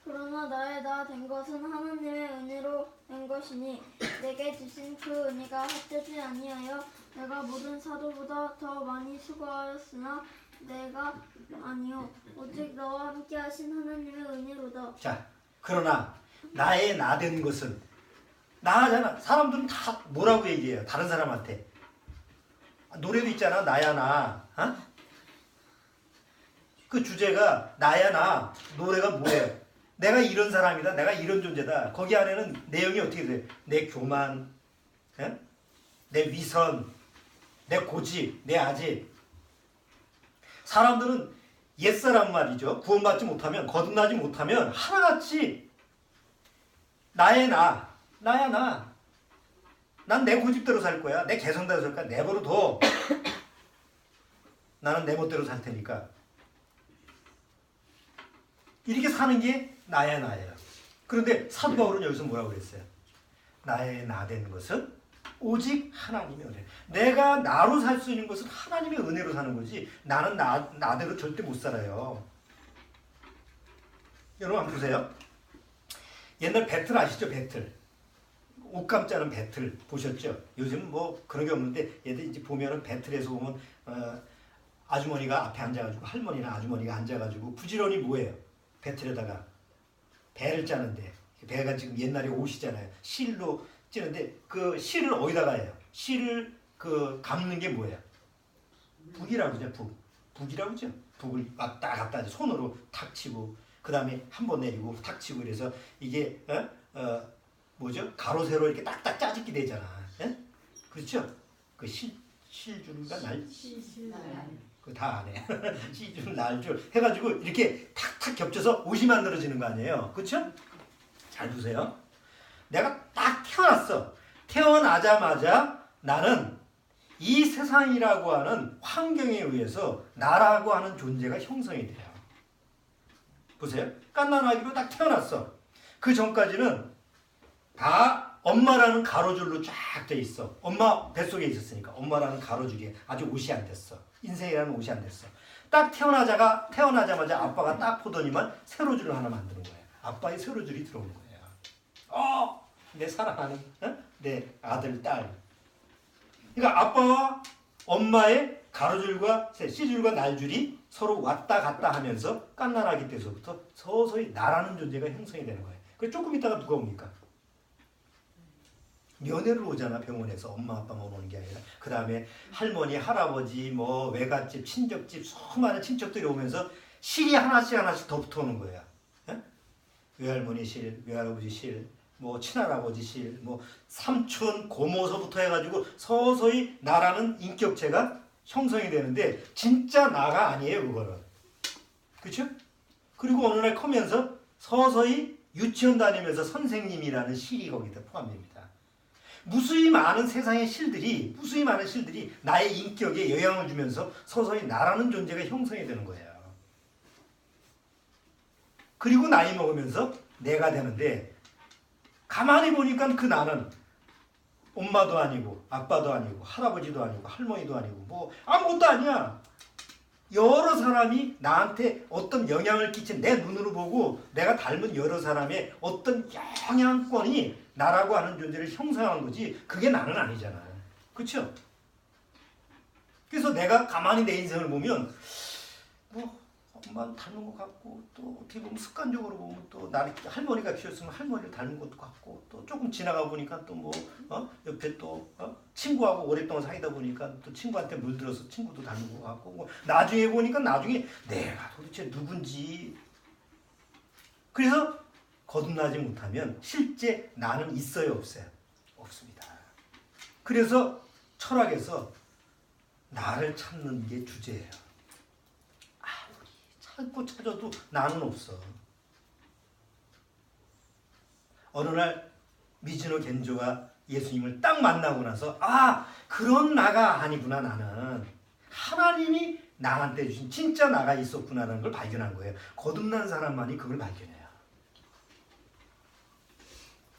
그러나 나의 나 된 것은 하나님의 은혜로 된 것이니 내게 주신 그 은혜가 헛되지 아니하여 내가 모든 사도보다 더 많이 수고하였으나 내가 아니요 오직 너와 함께 하신 하나님의 은혜로다. 자, 그러나 나의 나 된 것은 나잖아. 사람들은 다 뭐라고 얘기해요? 다른 사람한테. 노래도 있잖아. 나야 나. 그 주제가 나야 나. 노래가 뭐예요? 내가 이런 사람이다. 내가 이런 존재다. 거기 안에는 내용이 어떻게 돼요? 내 교만, 내 위선, 내 고집, 내 아집. 사람들은 옛사람 말이죠. 구원받지 못하면, 거듭나지 못하면 하나같이 나야 나. 난 내 고집대로 살 거야. 내 개성대로 살 거야. 내버려둬. 나는 내 멋대로 살 테니까. 이렇게 사는 게 나예요. 그런데 사도 바울은 여기서 뭐라고 그랬어요? 나의 나 된 것은 오직 하나님의 은혜. 내가 나로 살 수 있는 것은 하나님의 은혜로 사는 거지. 나는 나대로 절대 못 살아요. 여러분 한번 보세요. 옛날 배틀 아시죠? 배틀. 옷감 짜는 배틀 보셨죠? 요즘은 뭐 그런 게 없는데 얘들 이제 보면은 배틀에서 보면 아주머니가 앞에 앉아가지고 할머니나 아주머니가 앉아가지고 부지런히 뭐예요? 배틀에다가 배를 짜는데 배가 지금 옛날에 옷이잖아요. 실로 찌는데 그 실을 어디다가 해요? 실을 그 감는 게 뭐예요? 북이라고 그러죠. 북이라고 그러죠. 북을 왔다 갔다 하죠. 손으로 탁 치고 그 다음에 한 번 내리고 탁 치고 이래서 이게 뭐죠? 가로 세로 이렇게 딱딱 짜집기 되잖아. 예? 그렇죠? 그 실줄과 날 그 다 안 해. 실줄 날줄 해가지고 이렇게 탁탁 겹쳐서 옷이 만들어지는 거 아니에요? 그렇죠? 잘 보세요. 내가 딱 태어났어. 태어나자마자 나는 이 세상이라고 하는 환경에 의해서 나라고 하는 존재가 형성이 돼요. 보세요. 갓난아기로 딱 태어났어. 그 전까지는 다 엄마라는 가로줄로 쫙 돼 있어. 엄마 뱃속에 있었으니까 엄마라는 가로줄이 아주 옷이 안 됐어. 인생이라는 옷이 안 됐어. 딱 태어나자마자 아빠가 딱 보더니만 세로줄을 하나 만드는 거예요. 아빠의 세로줄이 들어오는 거예요. 내 사랑하는 내 아들, 딸. 그러니까 아빠와 엄마의 가로줄과 C줄과 날줄이 서로 왔다 갔다 하면서 갓난아기 때서부터 서서히 나라는 존재가 형성이 되는 거예요. 그래서 조금 있다가 누가 옵니까? 면회를 오잖아. 병원에서 엄마 아빠만 오는 게 아니라 그 다음에 할머니 할아버지 뭐 외갓집 친척집 수많은 친척들이 오면서 실이 하나씩 더 붙어오는 거예요. 외할머니 실, 외할아버지 실, 뭐 친할아버지 실, 뭐 삼촌 고모서부터 해가지고 서서히 나라는 인격체가 형성이 되는데 진짜 나가 아니에요. 그거는. 그렇죠? 그리고 어느 날 커면서 서서히 유치원 다니면서 선생님이라는 실이 거기다 포함됩니다. 무수히 많은 세상의 실들이 나의 인격에 영향을 주면서 서서히 나라는 존재가 형성이 되는 거예요. 그리고 나이 먹으면서 내가 되는데 가만히 보니까 그 나는 엄마도 아니고 아빠도 아니고 할아버지도 아니고 할머니도 아니고 뭐 아무것도 아니야. 여러 사람이 나한테 어떤 영향을 끼친 내 눈으로 보고 내가 닮은 여러 사람의 어떤 영향권이 나라고 하는 존재를 형성한 거지 그게 나는 아니잖아. 그렇죠? 그래서 내가 가만히 내 인생을 보면 뭐 엄마는 닮은 것 같고 또 어떻게 보면 습관적으로 보면 또 나를 할머니가 키웠으면 할머니를 닮은 것도 같고 또 조금 지나가 보니까 또 뭐 옆에 또 친구하고 오랫동안 사귀다 보니까 또 친구한테 물들어서 친구도 닮은 것 같고 뭐 나중에 보니까 내가 도대체 누군지. 그래서 거듭나지 못하면 실제 나는 있어요 없어요? 없습니다. 그래서 철학에서 나를 찾는 게 주제예요. 찾고 찾아도 나는 없어. 어느 날 미즈노 겐조가 예수님을 딱 만나고 나서 그런 나가 아니구나. 나는 하나님이 나한테 주신 진짜 나가 있었구나라는 걸 발견한 거예요. 거듭난 사람만이 그걸 발견해요.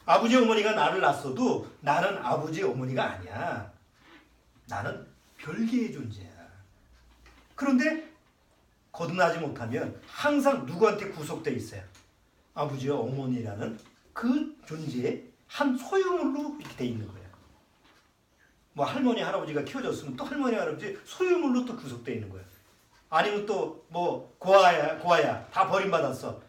아버지 어머니가 나를 낳았어도 나는 아버지 어머니가 아니야. 나는 별개의 존재야. 그런데 거듭나지 못하면 항상 누구한테 구속되어 있어요? 아버지와 어머니라는 그 존재의 한 소유물로 이렇게 돼 있는 거예요. 뭐 할머니 할아버지가 키워줬으면 또 할머니 할아버지 소유물로 또 구속되어 있는 거예요. 아니면 또 뭐 고아야 다 버림받았어.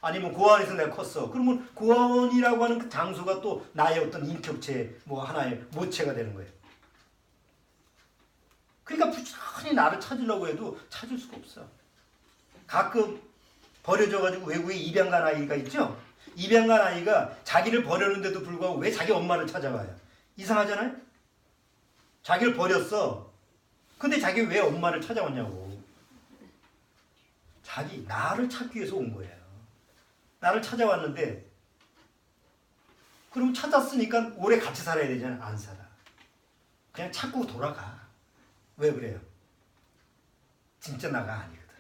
아니면 고아원에서 내가 컸어. 그러면 고아원이라고 하는 그 장소가 또 나의 어떤 인격체 뭐 하나의 모체가 되는 거예요. 그러니까 부지런히 나를 찾으려고 해도 찾을 수가 없어. 가끔 버려져가지고 외국에 입양 간 아이가 있죠? 입양 간 아이가 자기를 버렸는데도 불구하고 왜 자기 엄마를 찾아가요? 이상하잖아요? 자기를 버렸어. 근데 자기 왜 엄마를 찾아왔냐고. 나를 찾기 위해서 온 거예요. 나를 찾아왔는데 그럼 찾았으니까 오래 같이 살아야 되잖아. 안 살아. 그냥 찾고 돌아가. 왜 그래요? 진짜 나가 아니거든.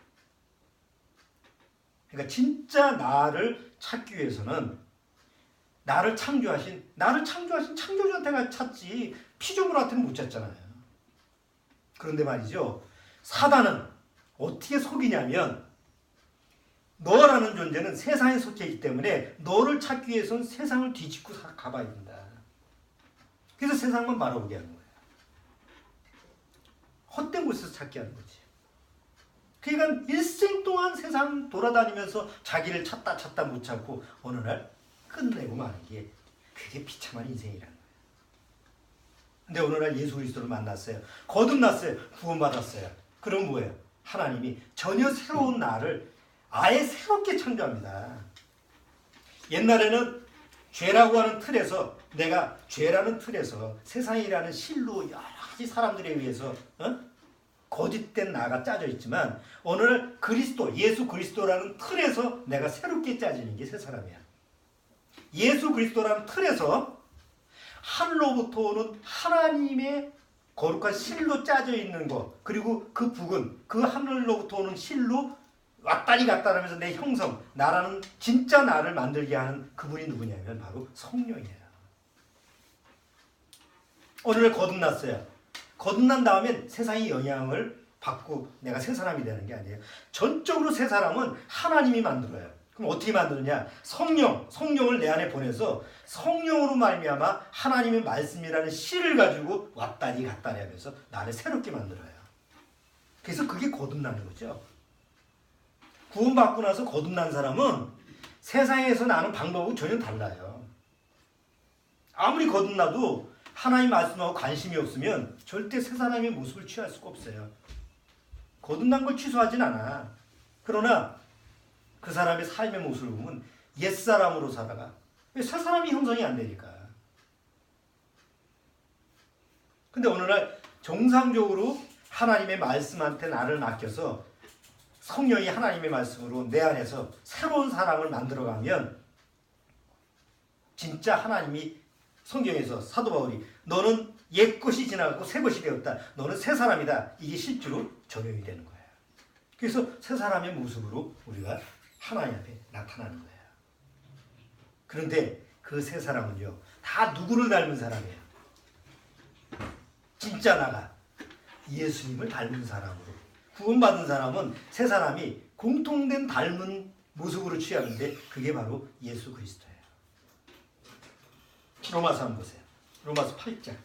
그러니까 진짜 나를 찾기 위해서는 나를 창조하신 창조주한테 찾지 피조물한테는 못 찾잖아요. 그런데 말이죠. 사단은 어떻게 속이냐면 너라는 존재는 세상에 속해 있기 때문에 너를 찾기 위해서는 세상을 뒤집고 가봐야 된다. 그래서 세상만 바라보게 하는 거예요. 헛된 곳에서 찾게 하는 거지. 그러니까 일생 동안 세상 돌아다니면서 자기를 찾다 못 찾고 어느 날 끝내고 마는 게 그게 비참한 인생이라는 거예요. 근데 어느 날 예수 그리스도를 만났어요. 거듭났어요. 구원받았어요. 그럼 뭐예요? 하나님이 전혀 새로운 나를 아예 새롭게 창조합니다. 옛날에는 죄라고 하는 틀에서 내가 죄라는 틀에서 세상이라는 실로 여러 가지 사람들에 의해서 거짓된 나가 짜져 있지만 어느 날 예수 그리스도라는 틀에서 내가 새롭게 짜지는 게 새 사람이야. 예수 그리스도라는 틀에서 하늘로부터 오는 하나님의 거룩한 실로 짜져 있는 것, 그리고 그 북은 그 하늘로부터 오는 실로 왔다리 갔다 하면서 내 형성, 나라는 진짜 나를 만들게 하는 그분이 누구냐면 바로 성령이에요. 오늘 거듭났어요. 거듭난 다음엔 세상의 영향을 받고 내가 새 사람이 되는 게 아니에요. 전적으로 새 사람은 하나님이 만들어요. 그럼 어떻게 만드느냐? 성령을 내 안에 보내서 성령으로 말미암아 하나님의 말씀이라는 씨를 가지고 왔다리 갔다리 하면서 나를 새롭게 만들어요. 그래서 그게 거듭나는 거죠. 구원받고 나서 거듭난 사람은 세상에서 나는 방법은 전혀 달라요. 아무리 거듭나도 하나님 말씀하고 관심이 없으면 절대 새 사람의 모습을 취할 수가 없어요. 거듭난 걸 취소하진 않아. 그러나 그 사람의 삶의 모습을 보면 옛사람으로 살아가. 왜 새 사람이 형성이 안 되니까. 근데 어느 날 정상적으로 하나님의 말씀한테 나를 맡겨서 성령이 하나님의 말씀으로 내 안에서 새로운 사람을 만들어가면 진짜 하나님이 성경에서 사도 바울이 너는 옛것이 지나가고 새것이 되었다. 너는 새 사람이다. 이게 실제로 적용이 되는 거예요. 그래서 새 사람의 모습으로 우리가 하나님 앞에 나타나는 거예요. 그런데 그 새 사람은요. 다 누구를 닮은 사람이에요? 진짜 나가 예수님을 닮은 사람으로. 구원받은 사람은 새 사람이 공통된 닮은 모습으로 취하는데 그게 바로 예수 그리스도예요. 로마서 한번 보세요. 로마서 8장.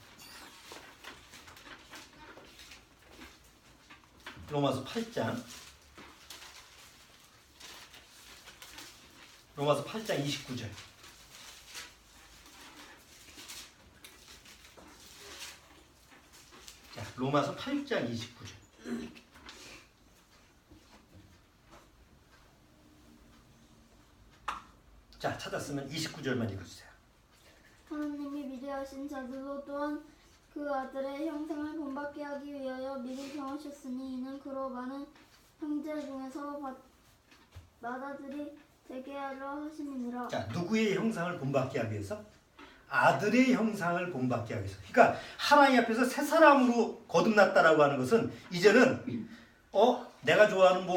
로마서 8장. 로마서 8장 29절. 자, 로마서 8장 29절. 자, 찾았으면 29절만 읽어주세요. 하나님이 미래하신 자들로 또한 그 아들의 형상을 본받게 하기 위하여 미리 정하셨으니 이는 그로 많은 형제 중에서 맏아들이 되게 하려 하심이니라. 자, 누구의 형상을 본받게 하기 위해서? 아들의 형상을 본받게 하기 위해서. 그러니까 하나님 앞에서 새 사람으로 거듭났다라고 하는 것은 이제는 내가 좋아하는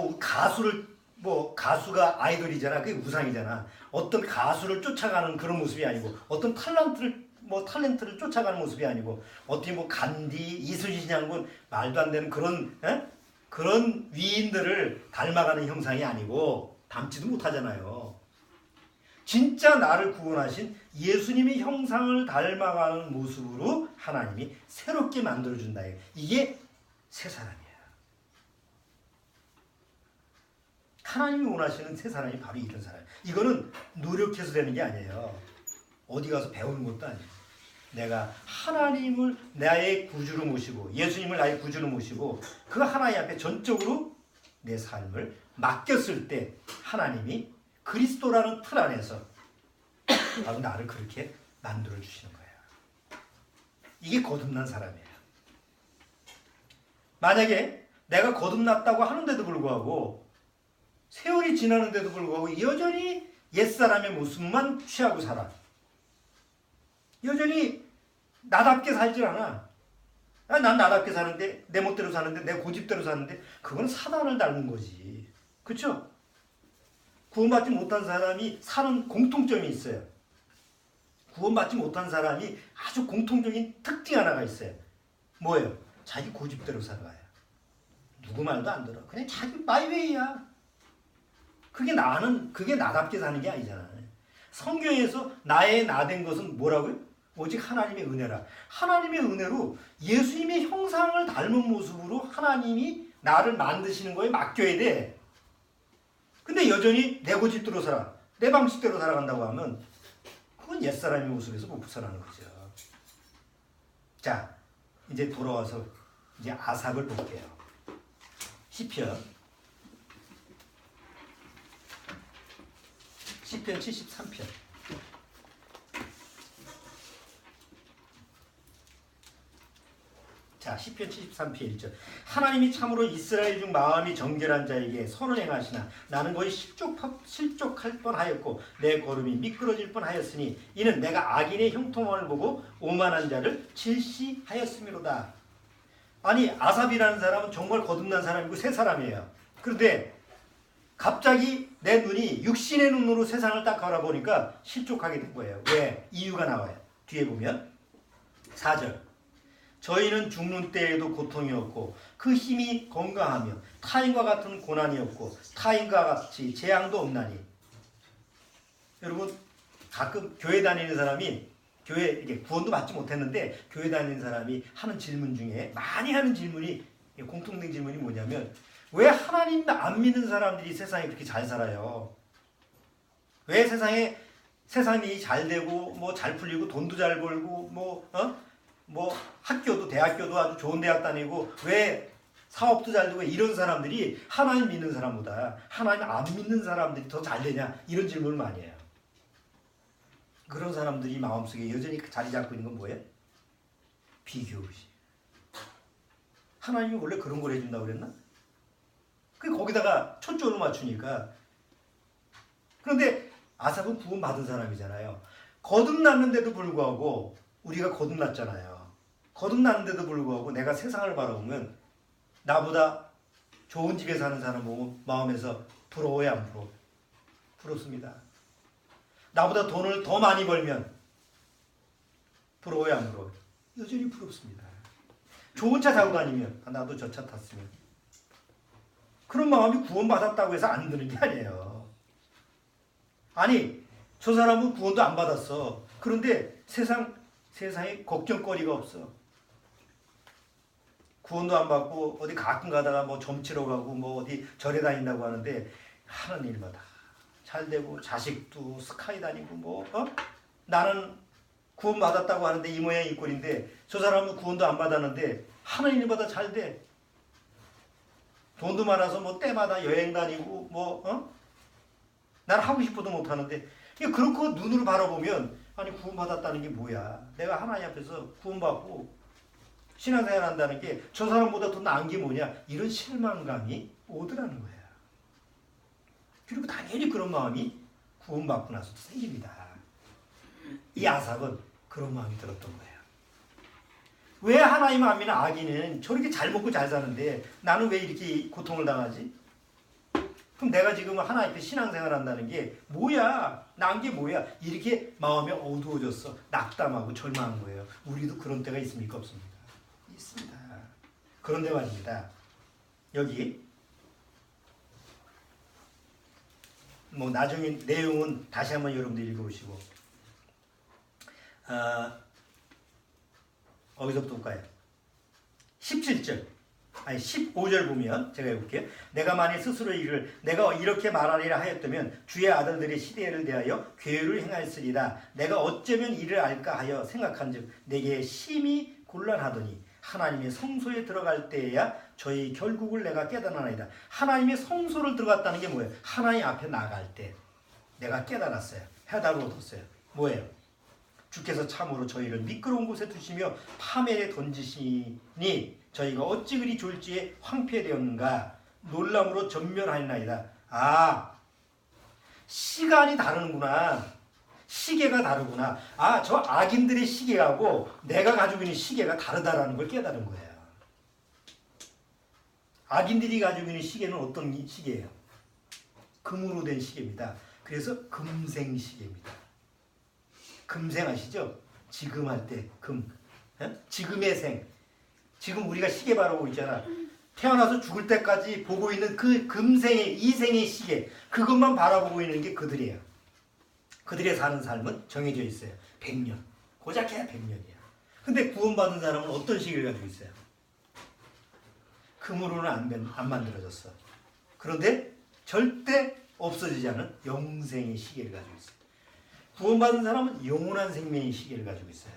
가수가 아이돌이잖아. 그게 우상이잖아. 어떤 가수를 쫓아가는 그런 모습이 아니고 어떤 탤런트를 쫓아가는 모습이 아니고 어떻게 간디, 이순신 장군 말도 안 되는 그런 위인들을 닮아가는 형상이 아니고 닮지도 못하잖아요. 진짜 나를 구원하신 예수님의 형상을 닮아가는 모습으로 하나님이 새롭게 만들어준다. 이게 새 사람이야. 하나님이 원하시는 새 사람이 바로 이런 사람이에요. 이거는 노력해서 되는 게 아니에요. 어디 가서 배우는 것도 아니에요. 내가 하나님을 나의 구주로 모시고 예수님을 나의 구주로 모시고 그 하나님 앞에 전적으로 내 삶을 맡겼을 때 하나님이 그리스도라는 틀 안에서 바로 나를 그렇게 만들어 주시는 거예요. 이게 거듭난 사람이에요. 만약에 내가 거듭났다고 하는데도 불구하고 세월이 지나는데도 불구하고 여전히 옛사람의 모습만 취하고 살아. 여전히 나답게 살질 않아. 난 나답게 사는데, 내 멋대로 사는데, 내 고집대로 사는데, 그건 사단을 닮은 거지. 그쵸? 구원받지 못한 사람이 사는 공통점이 있어요. 구원받지 못한 사람이 아주 공통적인 특징 하나가 있어요. 뭐예요? 자기 고집대로 살아가요. 누구 말도 안 들어. 그냥 자기 마이웨이야. 그게 나답게 사는 게 아니잖아요. 성경에서 나의 나된 것은 뭐라고요? 오직 하나님의 은혜라. 하나님의 은혜로 예수님의 형상을 닮은 모습으로 하나님이 나를 만드시는 거에 맡겨야 돼. 근데 여전히 내 고집대로 살아. 내 방식대로 살아간다고 하면 그건 옛사람의 모습에서 못 벗어나는 거죠. 자, 이제 돌아와서 이제 아삽을 볼게요. 시편 73편. 자, 시편 73편 1절. 하나님이 참으로 이스라엘 중 마음이 정결한 자에게 선을 행하시나 나는 거의 실족할 뻔하였고 내 걸음이 미끄러질 뻔하였으니 이는 내가 악인의 형통함을 보고 오만한 자를 질시하였음이로다. 아니, 아삽이라는 사람은 정말 거듭난 사람이고 새 사람이에요. 그런데 갑자기 내 눈이 육신의 눈으로 세상을 딱 바라보니까 실족하게 된 거예요. 왜? 이유가 나와요. 뒤에 보면 4절. 저희는 죽는 때에도 고통이 없고 그 힘이 건강하며 타인과 같은 고난이 없고 타인과 같이 재앙도 없나니. 여러분, 가끔 교회 다니는 사람이 교회 이게 구원도 받지 못했는데 교회 다니는 사람이 하는 질문 중에 많이 하는 질문이 공통된 질문이 뭐냐면 왜 하나님 안 믿는 사람들이 세상에 그렇게 잘 살아요? 왜 세상이 잘 되고 뭐 잘 풀리고 돈도 잘 벌고 뭐 학교도 대학교도 아주 좋은 대학 다니고 왜 사업도 잘 되고 이런 사람들이 하나님 믿는 사람보다 하나님 안 믿는 사람들이 더 잘 되냐 이런 질문을 많이 해요. 그런 사람들이 마음속에 여전히 자리 잡고 있는 건 뭐예요? 비교의식. 하나님이 원래 그런 걸 해준다고 그랬나? 거기다가 초점을 맞추니까. 그런데 아삽은 구원 받은 사람이잖아요. 거듭났는데도 불구하고 우리가 거듭났잖아요. 거듭났는데도 불구하고 내가 세상을 바라보면 나보다 좋은 집에 사는 사람 보면 마음에서 부러워요, 안 부러워? 부럽습니다. 나보다 돈을 더 많이 벌면 부러워요, 안 부러워요? 여전히 부럽습니다. 좋은 차 타고 다니면 나도 저 차 탔으면. 그런 마음이 구원받았다고 해서 안 드는 게 아니에요. 아니, 저 사람은 구원도 안 받았어. 그런데 세상에 걱정거리가 없어. 구원도 안 받고 어디 가끔 가다가 뭐 점치러 가고 뭐 어디 절에 다닌다고 하는데 하는 일마다 잘 되고 자식도 스카이 다니고 나는 구원 받았다고 하는데 이 모양 이 꼴인데 저 사람은 구원도 안 받았는데 하는 일마다 잘 돼. 돈도 많아서 뭐 때마다 여행 다니고 난 하고 싶어도 못 하는데 그렇고 눈으로 바라보면 아니 구원받았다는 게 뭐야? 내가 하나님 앞에서 구원받고 신앙생활 한다는 게 저 사람보다 더 나은 게 뭐냐? 이런 실망감이 오더라는 거야. 그리고 당연히 그런 마음이 구원받고 나서도 생깁니다. 이 아삽은 그런 마음이 들었던 거예요. 왜 하나님 안 믿는 악인은 저렇게 잘 먹고 잘 사는데 나는 왜 이렇게 고통을 당하지? 그럼 내가 지금 하나님 앞에 신앙생활 한다는 게 뭐야? 난 게 뭐야? 이렇게 마음이 어두워졌어. 낙담하고 절망한 거예요. 우리도 그런 때가 있습니까? 없습니까? 있습니다. 그런데 말입니다. 여기 뭐 나중에 내용은 다시 한번 여러분들 읽어보시고 어디서부터 볼까요? 17절 아니 15절 보면 제가 해볼게요. 내가 만일 스스로 이를 내가 이렇게 말하리라 하였다면 주의 아들들의 시대를 대하여 괴를 행하였으리라. 내가 어쩌면 이를 알까 하여 생각한즉 내게 심히 곤란하더니 하나님의 성소에 들어갈 때에야 저희 결국을 내가 깨달아나이다. 하나님의 성소를 들어갔다는 게 뭐예요? 하나님 앞에 나갈 때 내가 깨달았어요. 해답을 얻었어요. 뭐예요? 주께서 참으로 저희를 미끄러운 곳에 두시며 파멸에 던지시니 저희가 어찌 그리 졸지에 황폐되었는가 놀람으로 전멸하였나이다. 아, 시간이 다르구나. 시계가 다르구나. 아, 저 악인들의 시계하고 내가 가지고 있는 시계가 다르다라는 걸 깨달은 거예요. 악인들이 가지고 있는 시계는 어떤 시계예요? 금으로 된 시계입니다. 그래서 금생시계입니다. 금생 아시죠? 지금 할 때 금. 지금의 생. 지금 우리가 시계 바라보고 있잖아. 태어나서 죽을 때까지 보고 있는 그 금생의 이생의 시계. 그것만 바라보고 있는 게 그들이에요. 그들의 사는 삶은 정해져 있어요. 100년. 고작 해야 100년이야. 근데 구원받은 사람은 어떤 시계를 가지고 있어요? 금으로는 안 만들어졌어. 그런데 절대 없어지지 않은 영생의 시계를 가지고 있어요. 구원받은 사람은 영원한 생명의 시계를 가지고 있어요.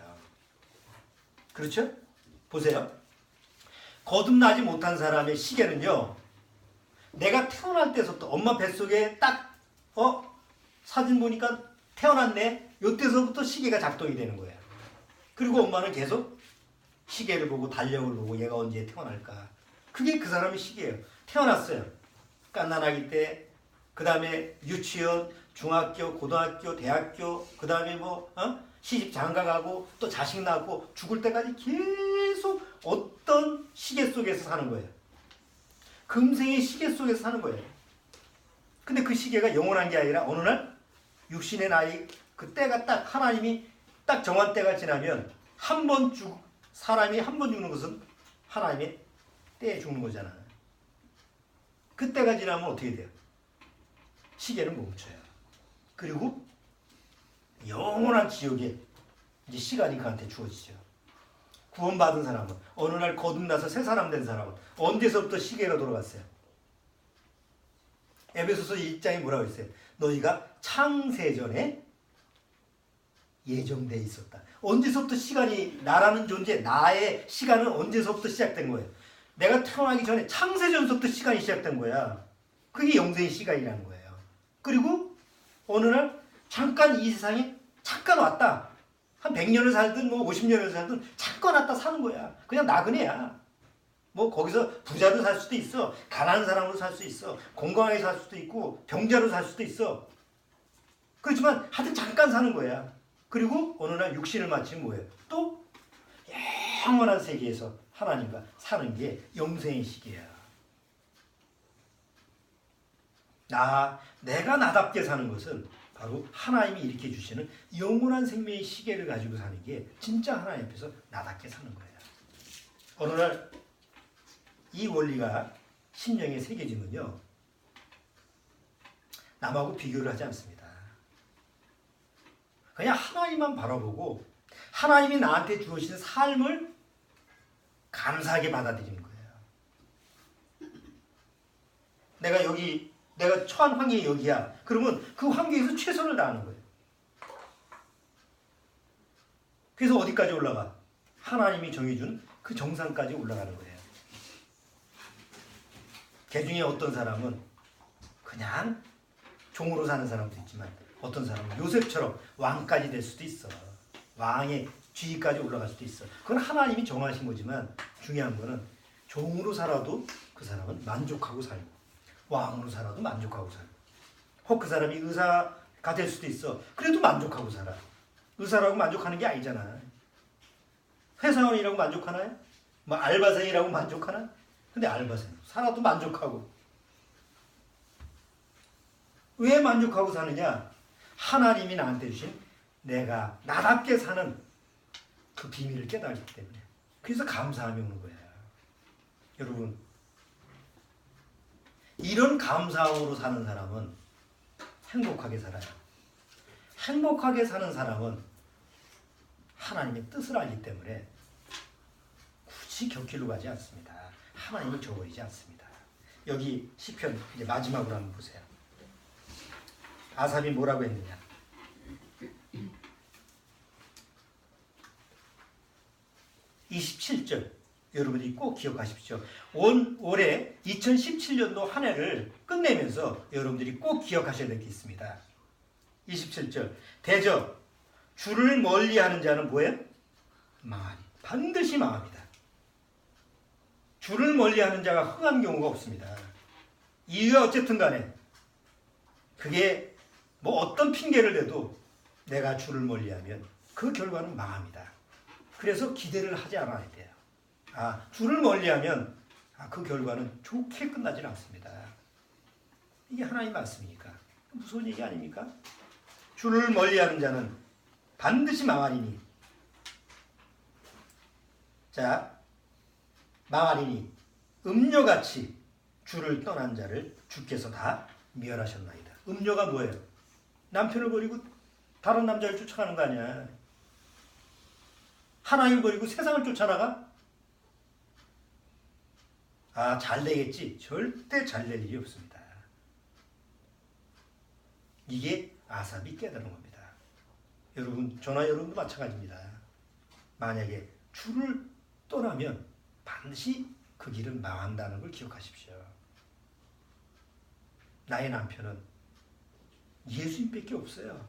그렇죠? 보세요. 거듭나지 못한 사람의 시계는요. 내가 태어날 때부터 엄마 뱃속에 딱 사진 보니까 태어났네. 이때서부터 시계가 작동이 되는 거예요. 그리고 엄마는 계속 시계를 보고 달력을 보고 얘가 언제 태어날까. 그게 그 사람의 시계예요. 태어났어요. 갓난아기 때, 그 다음에 유치원, 중학교, 고등학교, 대학교, 그 다음에 시집 장가가고 또 자식 낳고 죽을 때까지 계속 어떤 시계 속에서 사는 거예요. 금생의 시계 속에서 사는 거예요. 근데 그 시계가 영원한 게 아니라 어느 날 육신의 나이 그 때가 딱 하나님이 딱 정한 때가 지나면 사람이 한 번 죽는 것은 하나님의 때에 죽는 거잖아. 그 때가 지나면 어떻게 돼요? 시계는 멈춰요. 그리고 영원한 지옥에 이제 시간이 그한테 주어지죠. 구원받은 사람은 어느 날 거듭나서 새 사람 된 사람은 언제서부터 시계가 돌아갔어요? 에베소서 1장에 뭐라고 했어요? 너희가 창세전에 예정되어 있었다. 언제서부터 시간이 나라는 존재, 나의 시간은 언제서부터 시작된 거예요? 내가 태어나기 전에 창세전서부터 시간이 시작된 거야. 그게 영생의 시간이라는 거예요. 그리고 어느 날 잠깐 이 세상에 잠깐 왔다. 한 100년을 살든 50년을 살든 잠깐 왔다 사는 거야. 그냥 나그네야. 거기서 부자로 살 수도 있어. 가난한 사람으로 살 수 있어. 건강하게 살 수도 있고 병자로 살 수도 있어. 그렇지만 하여튼 잠깐 사는 거야. 그리고 어느 날 육신을 마치면 뭐예요? 또 영원한 세계에서 하나님과 사는 게 영생의 시기야. 내가 나답게 사는 것은 바로 하나님이 이렇게 주시는 영원한 생명의 시계를 가지고 사는 게 진짜 하나님 앞에서 나답게 사는 거예요. 어느 날 이 원리가 심령에 새겨지면요. 남하고 비교를 하지 않습니다. 그냥 하나님만 바라보고 하나님이 나한테 주신 삶을 감사하게 받아들이는 거예요. 내가 처한 환경이 여기야. 그러면 그 환경에서 최선을 다하는 거예요. 그래서 어디까지 올라가? 하나님이 정해준 그 정상까지 올라가는 거예요. 개중에 어떤 사람은 그냥 종으로 사는 사람도 있지만 어떤 사람은 요셉처럼 왕까지 될 수도 있어. 왕의 지위까지 올라갈 수도 있어. 그건 하나님이 정하신 거지만 중요한 거는 종으로 살아도 그 사람은 만족하고 살고 왕으로 살아도 만족하고 살고 혹 그 사람이 의사가 될 수도 있어. 그래도 만족하고 살아. 의사라고 만족하는 게 아니잖아. 회사원이라고 만족하나요? 알바생이라고 만족하나? 근데 알바생 살아도 만족하고. 왜 만족하고 사느냐? 하나님이 나한테 주신 내가 나답게 사는 그 비밀을 깨달았기 때문에. 그래서 감사함이 오는 거야. 여러분, 이런 감사함으로 사는 사람은 행복하게 살아요. 행복하게 사는 사람은 하나님의 뜻을 알기 때문에 굳이 곁길로 가지 않습니다. 하나님을 저버리지 않습니다. 여기 시편 이제 마지막으로 한번 보세요. 아삽이 뭐라고 했느냐? (27절) 여러분들이 꼭 기억하십시오. 올해 2017년도 한 해를 끝내면서 여러분들이 꼭 기억하셔야 될 게 있습니다. 27절 대저 주를 멀리하는 자는 뭐예요? 망하니. 반드시 망합니다. 주를 멀리하는 자가 흥한 경우가 없습니다. 이유가 어쨌든 간에 그게 뭐 어떤 핑계를 대도 내가 주를 멀리하면 그 결과는 망합니다. 그래서 기대를 하지 않아야 돼요. 주를 멀리하면 그 결과는 좋게 끝나지는 않습니다. 이게 하나님 말씀이니까. 무서운 얘기 아닙니까? 주를 멀리하는 자는 반드시 망하리니. 자, 망하리니 음녀같이 주를 떠난 자를 주께서 다 멸하셨나이다. 음녀가 뭐예요? 남편을 버리고 다른 남자를 쫓아가는 거 아니야. 하나님을 버리고 세상을 쫓아나가? 잘 되겠지. 절대 잘 될 일이 없습니다. 이게 아삽이 깨달은 겁니다. 여러분, 저나 여러분도 마찬가지입니다. 만약에 주를 떠나면 반드시 그 길은 망한다는 걸 기억하십시오. 나의 남편은 예수님밖에 없어요.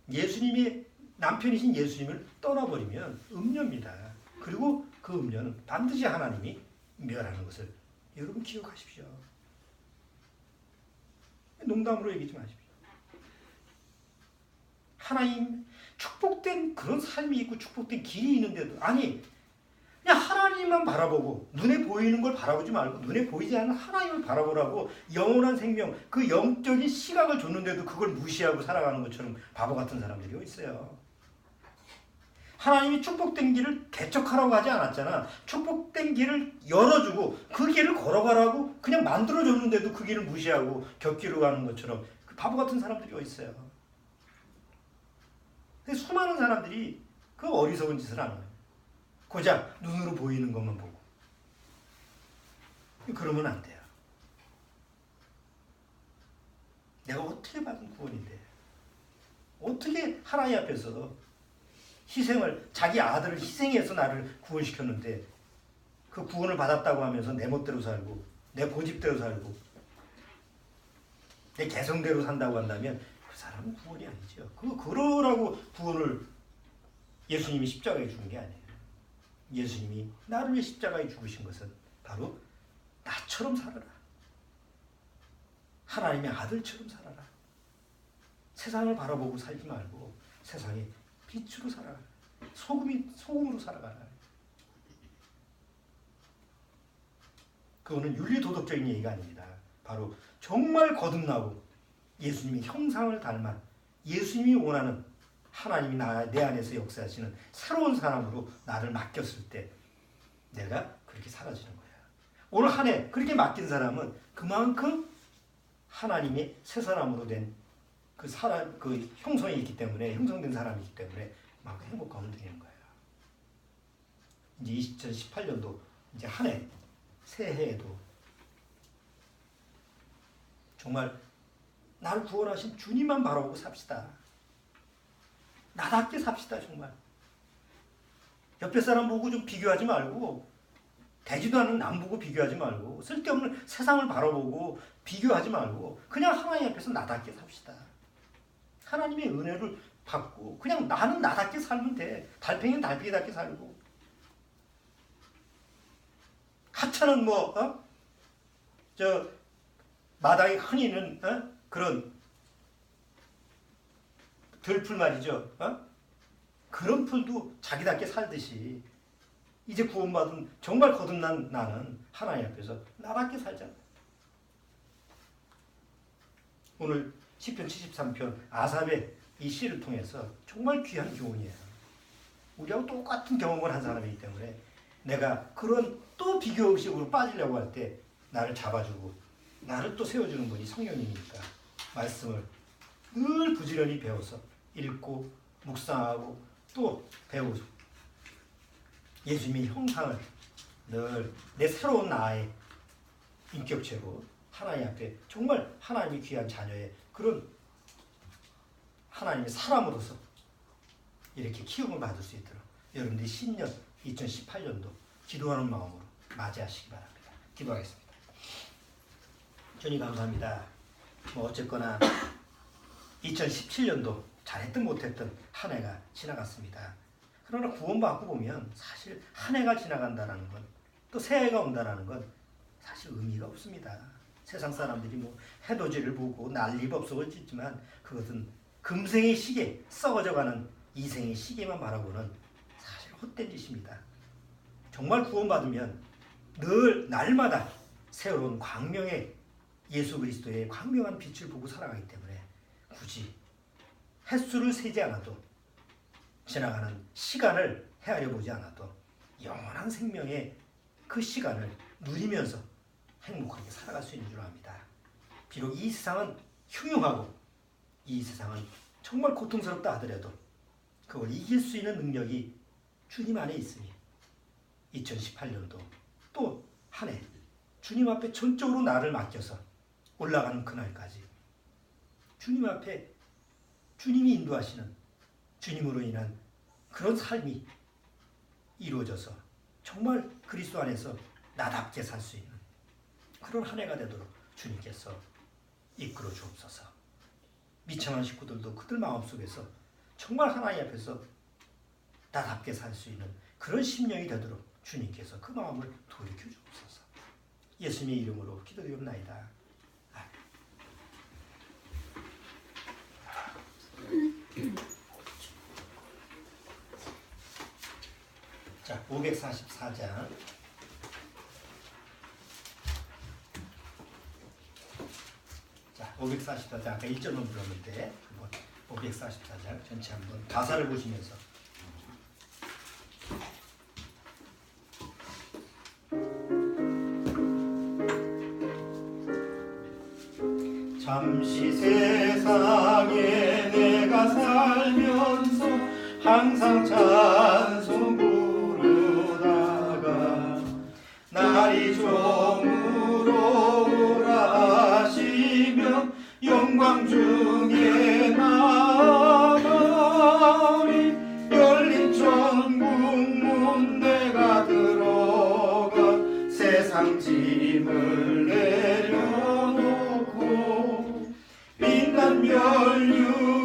예수님이 남편이신 예수님을 떠나버리면 음녀입니다. 그리고 그 음녀는 반드시 하나님이 멸하는 것을 여러분 기억하십시오. 농담으로 얘기하지 마십시오. 하나님 축복된 그런 삶이 있고 축복된 길이 있는데도 그냥 하나님만 바라보고 눈에 보이는 걸 바라보지 말고 눈에 보이지 않는 하나님을 바라보라고 영원한 생명 그 영적인 시각을 줬는데도 그걸 무시하고 살아가는 것처럼 바보 같은 사람들이 있어요. 하나님이 축복된 길을 개척하라고 하지 않았잖아. 축복된 길을 열어주고 그 길을 걸어가라고 그냥 만들어줬는데도 그 길을 무시하고 곁길로 가는 것처럼 그 바보 같은 사람들이 있어요. 수많은 사람들이 그 어리석은 짓을 안 해요. 고작 눈으로 보이는 것만 보고. 그러면 안 돼요. 내가 어떻게 받은 구원인데 어떻게 하나님 앞에서 자기 아들을 희생해서 나를 구원시켰는데 그 구원을 받았다고 하면서 내 멋대로 살고 내 고집대로 살고 내 개성대로 산다고 한다면 그 사람은 구원이 아니죠. 그러라고 구원을 예수님이 십자가에 주는 게 아니에요. 예수님이 나를 위해 십자가에 죽으신 것은 바로 나처럼 살아라. 하나님의 아들처럼 살아라. 세상을 바라보고 살지 말고 세상에 빛으로 살아라. 소금으로 살아가라. 그거는 윤리도덕적인 얘기가 아닙니다. 바로 정말 거듭나고 예수님의 형상을 닮아 예수님이 원하는 하나님이 내 안에서 역사하시는 새로운 사람으로 나를 맡겼을 때 내가 그렇게 사라지는 거야. 오늘 한 해 그렇게 맡긴 사람은 그만큼 하나님의 새 사람으로 된 그 형성이 있기 때문에 형성된 사람이기 때문에 막 행복감을 누리는 거예요. 이제 2018년도 이제 한 해 새해에도 정말 나를 구원하신 주님만 바라보고 삽시다. 나답게 삽시다. 정말 옆에 사람 보고 좀 비교하지 말고 되지도 않은 남 보고 비교하지 말고 쓸데없는 세상을 바라보고 비교하지 말고 그냥 하나님 앞에서 나답게 삽시다. 하나님의 은혜를 받고 그냥 나는 나답게 살면 돼. 달팽이는 달팽이답게 살고 하찮은 마당에 흔히 있는 그런 들풀 말이죠. 그런 풀도 자기답게 살듯이 이제 구원받은 정말 거듭난 나는 하나님 앞에서 나답게 살자. 오늘 시편 73편 아삽의 이 시를 통해서 정말 귀한 교훈이에요. 우리하고 똑같은 경험을 한 사람이기 때문에 내가 그런 또 비교의식으로 빠지려고 할 때 나를 잡아주고 나를 또 세워주는 분이 성령님이니까 말씀을 늘 부지런히 배워서 읽고 묵상하고 또 배우고 예수님의 형상을 늘 내 새로운 나의 인격체로 하나님 앞에 정말 하나님이 귀한 자녀의 그런 하나님의 사람으로서 이렇게 키움을 받을 수 있도록 여러분들이 신년 2018년도 기도하는 마음으로 맞이하시기 바랍니다. 기도하겠습니다. 주님 감사합니다. 어쨌거나 2017년도 잘했든 못했든 한 해가 지나갔습니다. 그러나 구원받고 보면 사실 한 해가 지나간다는 건 또 새해가 온다는 건 사실 의미가 없습니다. 세상 사람들이 뭐 해돋이를 보고 난리법석을 짓지만 그것은 금생의 시계, 썩어져가는 이생의 시계만 바라보는 사실 헛된 짓입니다. 정말 구원받으면 늘 날마다 새로운 광명의 예수 그리스도의 광명한 빛을 보고 살아가기 때문에 굳이 햇수를 세지 않아도 지나가는 시간을 헤아려 보지 않아도 영원한 생명의 그 시간을 누리면서 행복하게 살아갈 수 있는 줄 압니다. 비록 이 세상은 흉흉하고 이 세상은 정말 고통스럽다 하더라도 그걸 이길 수 있는 능력이 주님 안에 있으니 2018년도 또 한 해 주님 앞에 전적으로 나를 맡겨서 올라가는 그날까지 주님 앞에 주님이 인도하시는 주님으로 인한 그런 삶이 이루어져서 정말 그리스도 안에서 나답게 살 수 있는 그런 한 해가 되도록 주님께서 이끌어 주옵소서. 미천한 식구들도 그들 마음속에서 정말 하나님 앞에서 나답게 살 수 있는 그런 심령이 되도록 주님께서 그 마음을 돌이켜 주옵소서. 예수님의 이름으로 기도드리옵나이다. 자, 544장. 자, 544장 아까 1절만 불렀는데 544장 전체 한번 가사를 보시면서 잠시 세상에 내가 살면서 항상 찬송 부르다가 날이 저물어 오라 하시며 영광 중에 나가리 열린 천국 문 내가 들어가 세상 짐을 내려놓고 빛난 멸류